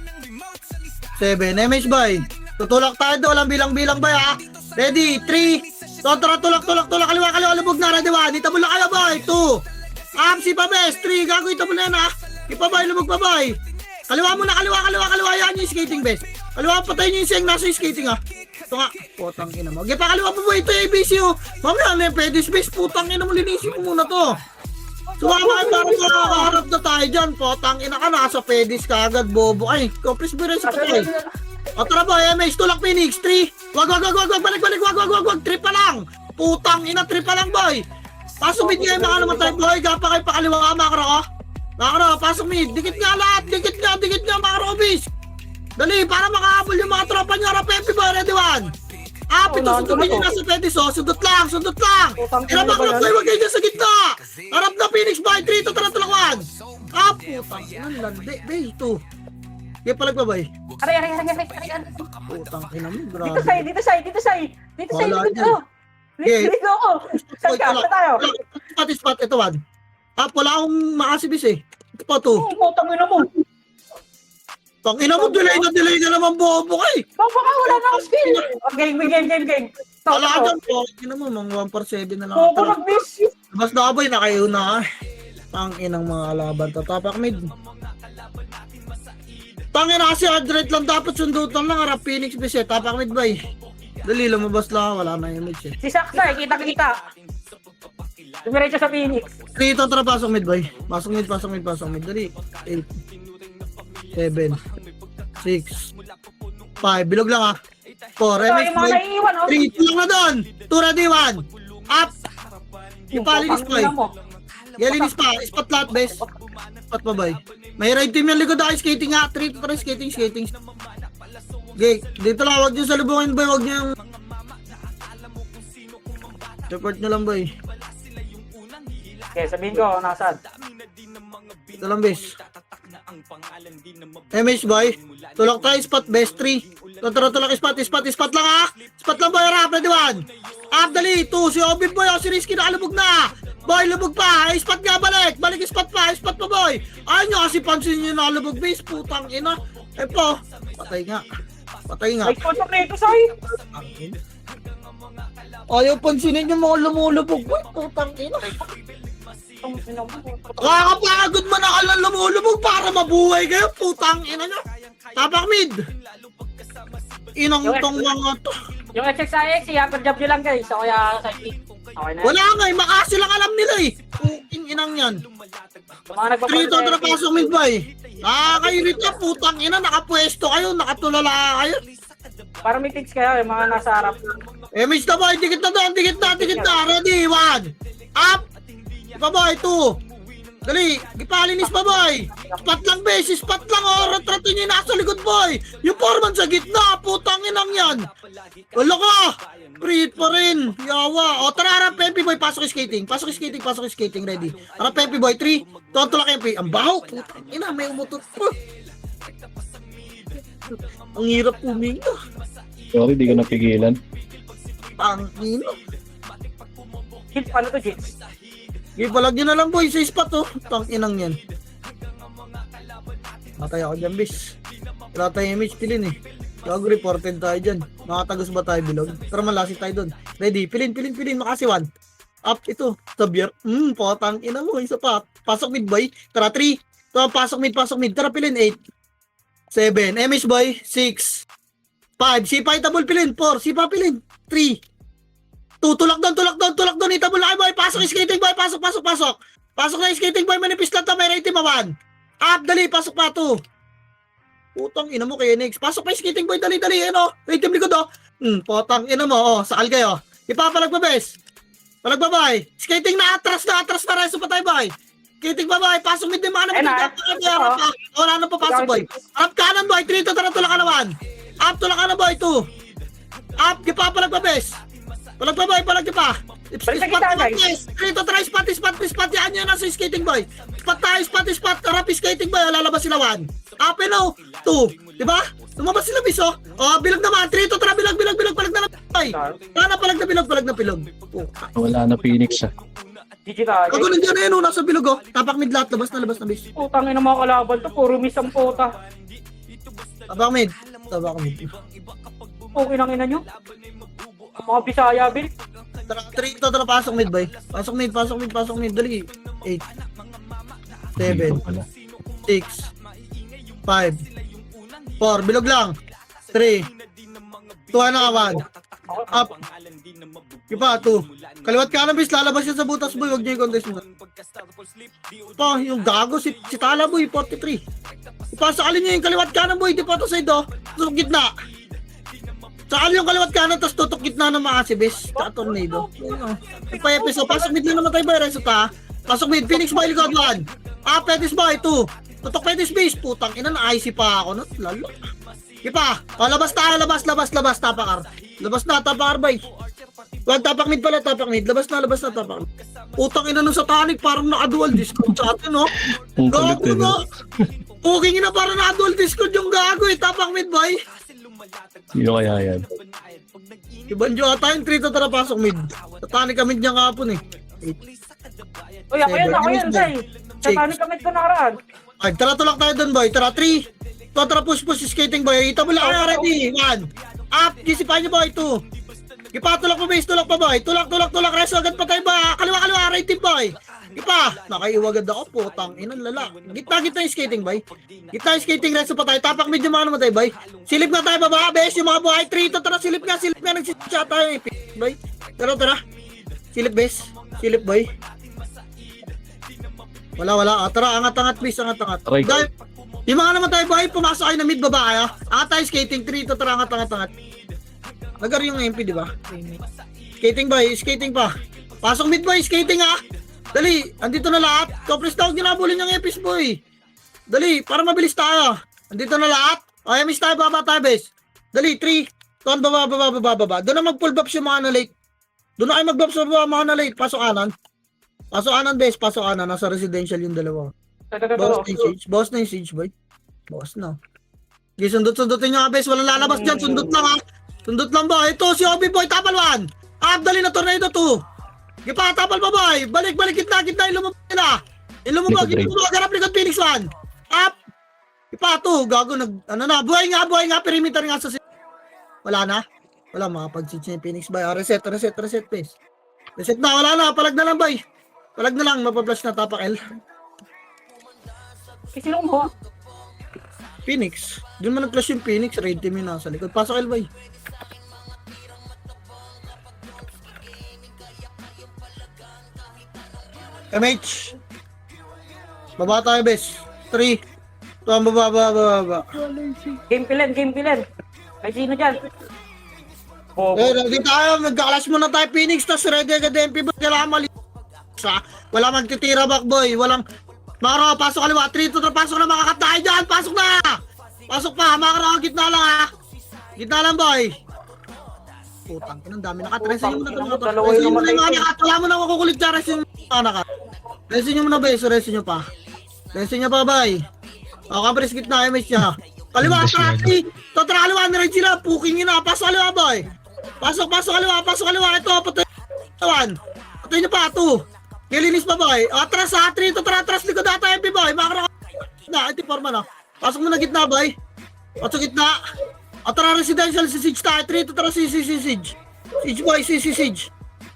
8 7 MH boy. Tutulak tayo doon, walang bilang-bilang boy ha. Ready, 3 tara, tulak, kaliwa, lubog na, ready 1. Dito mo lang kayo boy, 2 up, si Pabes, 3, gago ito mo na yan ha. Ipa boy, lubog pa boy. Kaliwa mo na, kaliwa, yan yung skating best. Kaliwa, patayin nyo yung siyang nasa yung skating ha. Ito nga, putang ina mo. Pa kaliwa po boy, ito yung ABC oh. Mamaya na yung pedis best, putang ina mo, linisin mo muna to. Sumama para makakaharap na tayo dyan, putang ina ka, nasa pedis ka agad, bobo. Ay, compress mo rin sa patay. O tara boy, MH, tulak Phoenix, 3. Wag, balik, 3 pa lang. Putang ina, 3 pa lang boy. Pasok mid nga yung mga naman tayo boy, gapa kayo pa kaliwa, makara ko. Makara, pasok mid, dikit nga lahat, dikit nga, makara ko bis. Dali, para makahabol yung mga tropa niya. Harap Pepe Boy, ready one. Up, ito, sundupin niyo nasa Petis, oh. Sundot lang. Hirap ang boy, wag kayo dyan sa gitna. Harap na Phoenix Boy, 3 to tulakwan. Up, putang ina, landi. Bay, 2. Kaya palag ba, bay? Aray. Putang ina mo, Dito grabe. sa'yo, dito sa'yo. Wala Dito yan. ako. Dito ako. Saan ka? Saan tayo? Spot, ito, one. Up, wala akong makasibis eh. Ito pa, 2. Putang ina mo. Tang ina mo, delay na naman bobo kay. Baka wala na akong skill. Game. Wala dyan po. Ina mo, mga 1/7 na lang. Bobo mag-miss. Mas na boy, nakayo na. Tang inang mga laban. Tatapak mid. Tang ina kasi adret lang dapat sundutan lang. Harap Phoenix base. Tapak mid bay. Dali, lumabas lang. Wala na image eh. Si Saksa, kita. Dumiretso sa Phoenix. Dito, tara, pasok mid bay. Pasok mid. Dali. 8, 7, 6, 5. Bilog lang ah. 4, Ito, MX yung mga bay. naiiwan, oh. 3, lang na doon. 2 ready, 1. Up. Ipalinis Putang bay. ina mo. Yalinis pa. Spot lahat, bes. Spot pa bay. May ride team yung likod ako. Skating nga. 3 to 3 skating. Okay. Dito lang. Huwag nyo salubungin bay. Huwag nyo yung... Support nyo lang bay. Okay, sabihin ko, nasaan? Ito lang bes. MH boy. Tulak tayo. Spot best 3. Tulak spot lang ah. Spot lang boy. Harap. Ready 1. Up dali. 2. Si Obib boy. Si Rizky nakalubog na. Boy, lubog pa. Ay, spot nga balik. Balik spot pa boy. Ayun nyo kasi pansin nyo nakalubog base. Putang ina. Eh po. Patay nga. Ay, kontak na ito, Sai. Ayaw pansinin yung mga lumulubog boy. Putang ina. Ang ina mo. Kakapagod man ako lang lumulubog para mabuhay kayo. Putang ina nyo. Tapak mid. Inang tong mga to. Yung XXIX, i-upper job nyo lang guys. So, kaya sa okay na. Wala nga eh. Makasi lang alam nila eh. Puting inang yan. Yung mga Trito na pasok mid boy. Kayo rito. Putang ina. Nakapwesto kayo. Nakatulala kayo. Para may tips kayo, yung mga nasa harap. Miss na boy. Dikit na doon. Dikit na. Ready. 1. Up. Pa boy. 2. Dali, gipalinis pa boy. Spot lang base, spot lang oh. Retrato niyo nasa likod boy. Yung foreman sa gitna, putang inang yan. Wala ka. Breathe pa rin. Yawa. O tara, harap Pepe boy, pasok skating. Ready. Harap Pepe boy, 3. Tontolak Pepe. Ang baho. Putang ina, may umutot pa. Ang hirap puminga. Sorry, di ka napigilan. Ang ina. Hit, ano to, Jits? Ipalag nyo na lang boy sa spot oh. Tang inang yan. Matay ako dyan bis. Wala tayong image pilin eh. Gago reported tayo dyan. Makatagos ba tayo bilog? Tara malasi tayo dun. Ready? Pilin. Makasi 1. Up ito. Sabier. Potang ina mo. Isa pa. Pasok mid boy. Tara 3. Tara pasok mid. Tara pilin 8. 7. MH boy. 6. 5. Sipa itabol pilin. 4. Sipa pilin. 3. Tulak doon, itabol na kayo boy, pasok yung skating boy, pasok. Pasok na yung skating boy, manipis lang to, may rating mawan. Up, dali, pasok pa 2. Putang ina mo kay Nix, pasok pa yung skating boy, dali, ano, rating likod oh. Putang ina mo, oh, sakal kayo. Ipapalag pa bes. Palag pa boy, skating na atras na, reso pa tayo boy. Skating pa boy, pasok mid din mga naman, wala na pa pasok boy. Up kanan boy, 3 to, tara tulak ka naman. Up, tulak ka na boy, 2. Up, ipapalag pa bes. Palag pa boy, palag pa. Spot, dito try spot. Yan yun nasa skating boy. Spot. Harap skating boy, lalabas sila 1. Up and 2. Diba? Lumabas sila bis oh. Oh, bilag naman. 3 to tara, bilag, palag na lang boy. Sana palag na bilog. Wala na Phoenix ah. GG tayo. Ako nandiyan na yun oh, nasa bilog oh. Tapak mid lahat, labas na bis. Putang ina mga kalaban to, puro miss ang puta. Tapak mid. Okay nang ina nyo. Mga Bisaya, Bill. Tara, pasok mid boy. Pasok mid. Dali. 8. 7. 6. 5. 4. Bilog lang. 3. 2 na kawan. Up. Iba, 2. Kaliwat kanan bis, lalabas yan sa butas boy. Huwag niyo i-contest mo. Pa, yung gago si Tala boy, 43. Ipasakalin niyo yung kaliwat kanan boy. Di pa ito side oh. Tusok gitna. Sakal yung kaliwat kanan, tapos tutok gitna ng mga asibis. Tsaka tornado. Ipa-episode. Pasok mid lang naman tayo boy. Reso ta. Pasok mid. Phoenix boy, likod 1. Petis boy, 2. Tutok Petis base. Putang ina, na-IC pa ako. Lalo. Ipa. O, labas tayo, labas, tapakar. Labas na, tapakar, bay. Wag, tapak mid pala, tapak mid. Labas na, tapak. Utang ina nung satanic, parang naka-dual discord sa atin, no? Ang kulit Gago, eh, no? no? Puging ina, parang naka-dual discord yung gago, eh. Tapak mid, bay. Sino kaya yan? Ibanjo ata yung 3 to tara pasok mid. Satanic ka mid niya kahapon, eh. Uy, ako yan, Zay. Satanic kami ko nakaraan. Ay, tara tulak tayo doon, boy. Tara, 3. Tara, push, skating, boy. Ita mo lang kayo, ready. 1. Up, gisipan niyo, boy. 2. Ipa, tulak pa, base. Tulak pa, boy. Tulak. Reso, agad pa tayo ba? Kaliwa, right team, boy. Ipa, nakaiwagad ako, putang. Inang lala. Gitna yung skating, boy. Gitna yung skating, reso pa tayo. Tapak medyo mga naman tayo, boy. Silip na tayo, baba. Base, yung mga buhay. 3 to tara, silip nga. Nagsisya tayo, boy. Tara. Silip, base. Silip, boy. Wala. Tara, angat, please. Angat. Aray. Guys, yung mga naman tayo, boy, pumasok kayo na mid baba kayo. Angat tayo skating, 3 to tara, angat. Nagar yung MP, di ba? Skating, boy, skating pa. Pasok mid, boy, skating, ha. Dali, andito na lahat. Kopres tawag ginabulin yung EPs, boy. Dali, para mabilis tayo. Andito na lahat. O, emis tayo, baba tayo, bes. Dali, 3. Ton, baba. Doon na mag-pull buffs yung mga na late. Doon na kayo mag-buffs yung mga na late. Pasok kanan, bes. Pasok kanan. Nasa residential yung dalawa. Boss na yung siege, boy. Boss na. Sige, sundot-sundotin nyo, bes. Walang lalabas dyan. Sundot lang, ha. Sundot lang, boy. Ito, si Obi, boy. Tapal 1. Dali na tornado 2. Gipa, tapal pa, boy. Balik, gitna. Yung lumabas nila. Garap likod, Phoenix 1. Up. Gipa, 2. Gago, buhay nga. Perimeter nga sa wala na. Wala, makapag-siege na yung Phoenix, boy. Reset, please. Reset na, wala na. Palag na lang, boy. Mapaplush na, tapak L. Sino mo? Phoenix. Doon man nag-flash yung Phoenix. Raid team yung nasa likod. Pasok L, boy. MH. Baba tayo, bes. 3. Ito ang baba. Game pilen. May sino dyan? Oh, Ready tayo. Magkakalash muna tayo, Phoenix. Tapos ready agad MP, boy. Kailangan mali. Wala magtitira back, boy. Walang... Makaraw, pasok kaliwa. 3 to 3. Pasok na, makakat tayo dyan. Pasok na. Pasok pa. Makaraw, gitna lang, ha. Gitna lang, boy. Putang, ang dami nakat. Resin nyo muna ito. Resin nyo muna yung nakat. Wala mo na makukulit dyan. Resin nyo muna nakat. Resin nyo muna, boy. So, resin nyo pa. Resin nyo pa, boy. O, kabris gitna. MS niya. Kaliwa, traki. Ito, kaliwa na rin sila. Puking nyo na. Pasok kaliwa, boy. Pasok kaliwa. Ito, patay. Patay nyo pa. 2. Kilinis pa, boy. Atras, ha. 3 to 3. Atras, likod data, MP, boy. Makara na. Ito, forma na. Pasok mo na gitna, boy. Pasok gitna. Atara residential si Siege tayo. 3 to 3 si Siege. Siege, boy. Siege.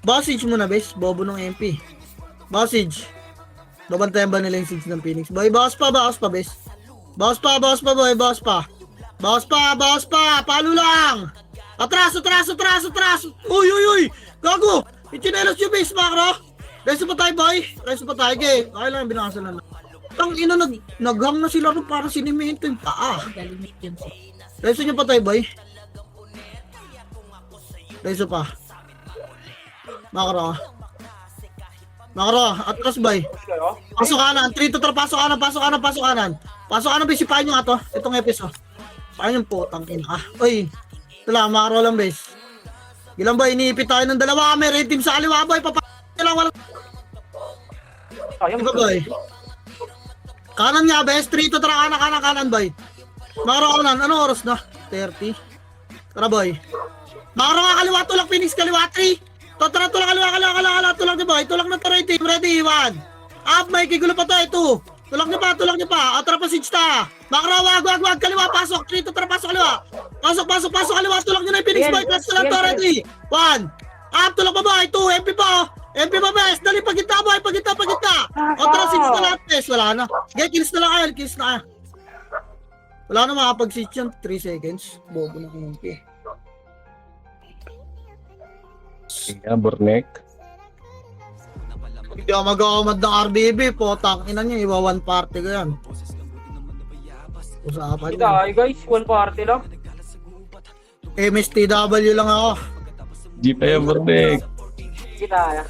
Boss Siege muna, bes. Bobo ng MP. Boss Siege. Babantayan ba nila yung Siege ng Phoenix? Boy, boss pa, bes. Boss pa, boy. Boss pa. Palo lang. Atras. Uy. Gago. Ichinelos yung base, makro. Reso pa tayo, boy. Ge. Okay lang, binakasan na. Tang ina, naghang na sila rin para sinimento yung paa. Reso nyo pa tayo, boy. Reso pa. Makro, atras, boy. Pasok kanan. 3 to 3, pasok kanan. Bisipahin nyo nga to. Itong episode. Paano yung putang ina, Uy. Ito lang, makro lang, base. Ilang, boy, iniipit tayo ng dalawa. May red team sa kaliwa, boy. Lang, walang... Diba, boy? Kanan nga, bes. 3 to 3. Kanan, boy. Makaro kanan. Anong oras na? 30. Tara, boy. Makaro nga kaliwa. Tulak, Phoenix. Kaliwa, 3. Tara, tulak, kaliwa. Tulak niyo, boy. Tulak na to, ready. Ready, 1. Up, may kigulo pa to. 2. Tulak niyo pa. Atara pa, Siege ta. Makaro, wag. Kaliwa, pasok. 3 to 3. Pasok, kaliwa. Pasok, kaliwa. Tulak niyo na yung Phoenix, boy. Clutch na lang to, ready. 1. Up, tulak pa, boy. 2. MP pa, bes. Dali, pagkita, boy. Pagkita. O, tara, Siege na lahat, bes. Wala na. Sige, kills na lang kayo. Wala na makapag-siege yan. 3 seconds. Bobo na kumumpi. Kaya, Bornek. Hindi ako mag-aamad ng RBB. Potang ina niya. Iwa 1 party ko yan. Usapan Hindi tayo, guys. 1 party lang. MSTW lang ako. Di pa yan, Bornek. Hindi tayo.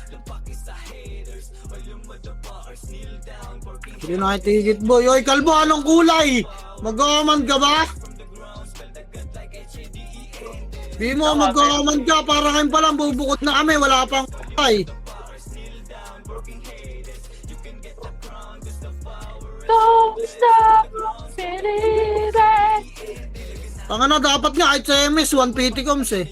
Hindi na tigit, boy. Oy, kalbo, anong kulay? Mag-aamad ka ba? Di mo magkakamand ka, para ngayon pa lang bubukod na kami, wala pang ay. Don't stop believing. Ang ano, dapat nga kahit sa MS, 150 coms eh.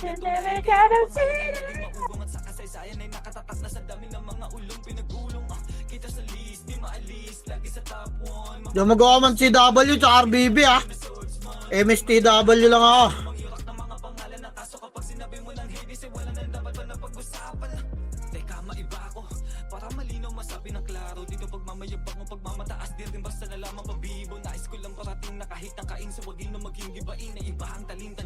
Never gonna see. Di mo magkakamand CW tsaka RBB ah. MSTW lang ako. Pagmamataas din basta na lamang pabibo. Nais ko lang parating na kahit ang kain sa wagin na maging gibain na iba ang talenta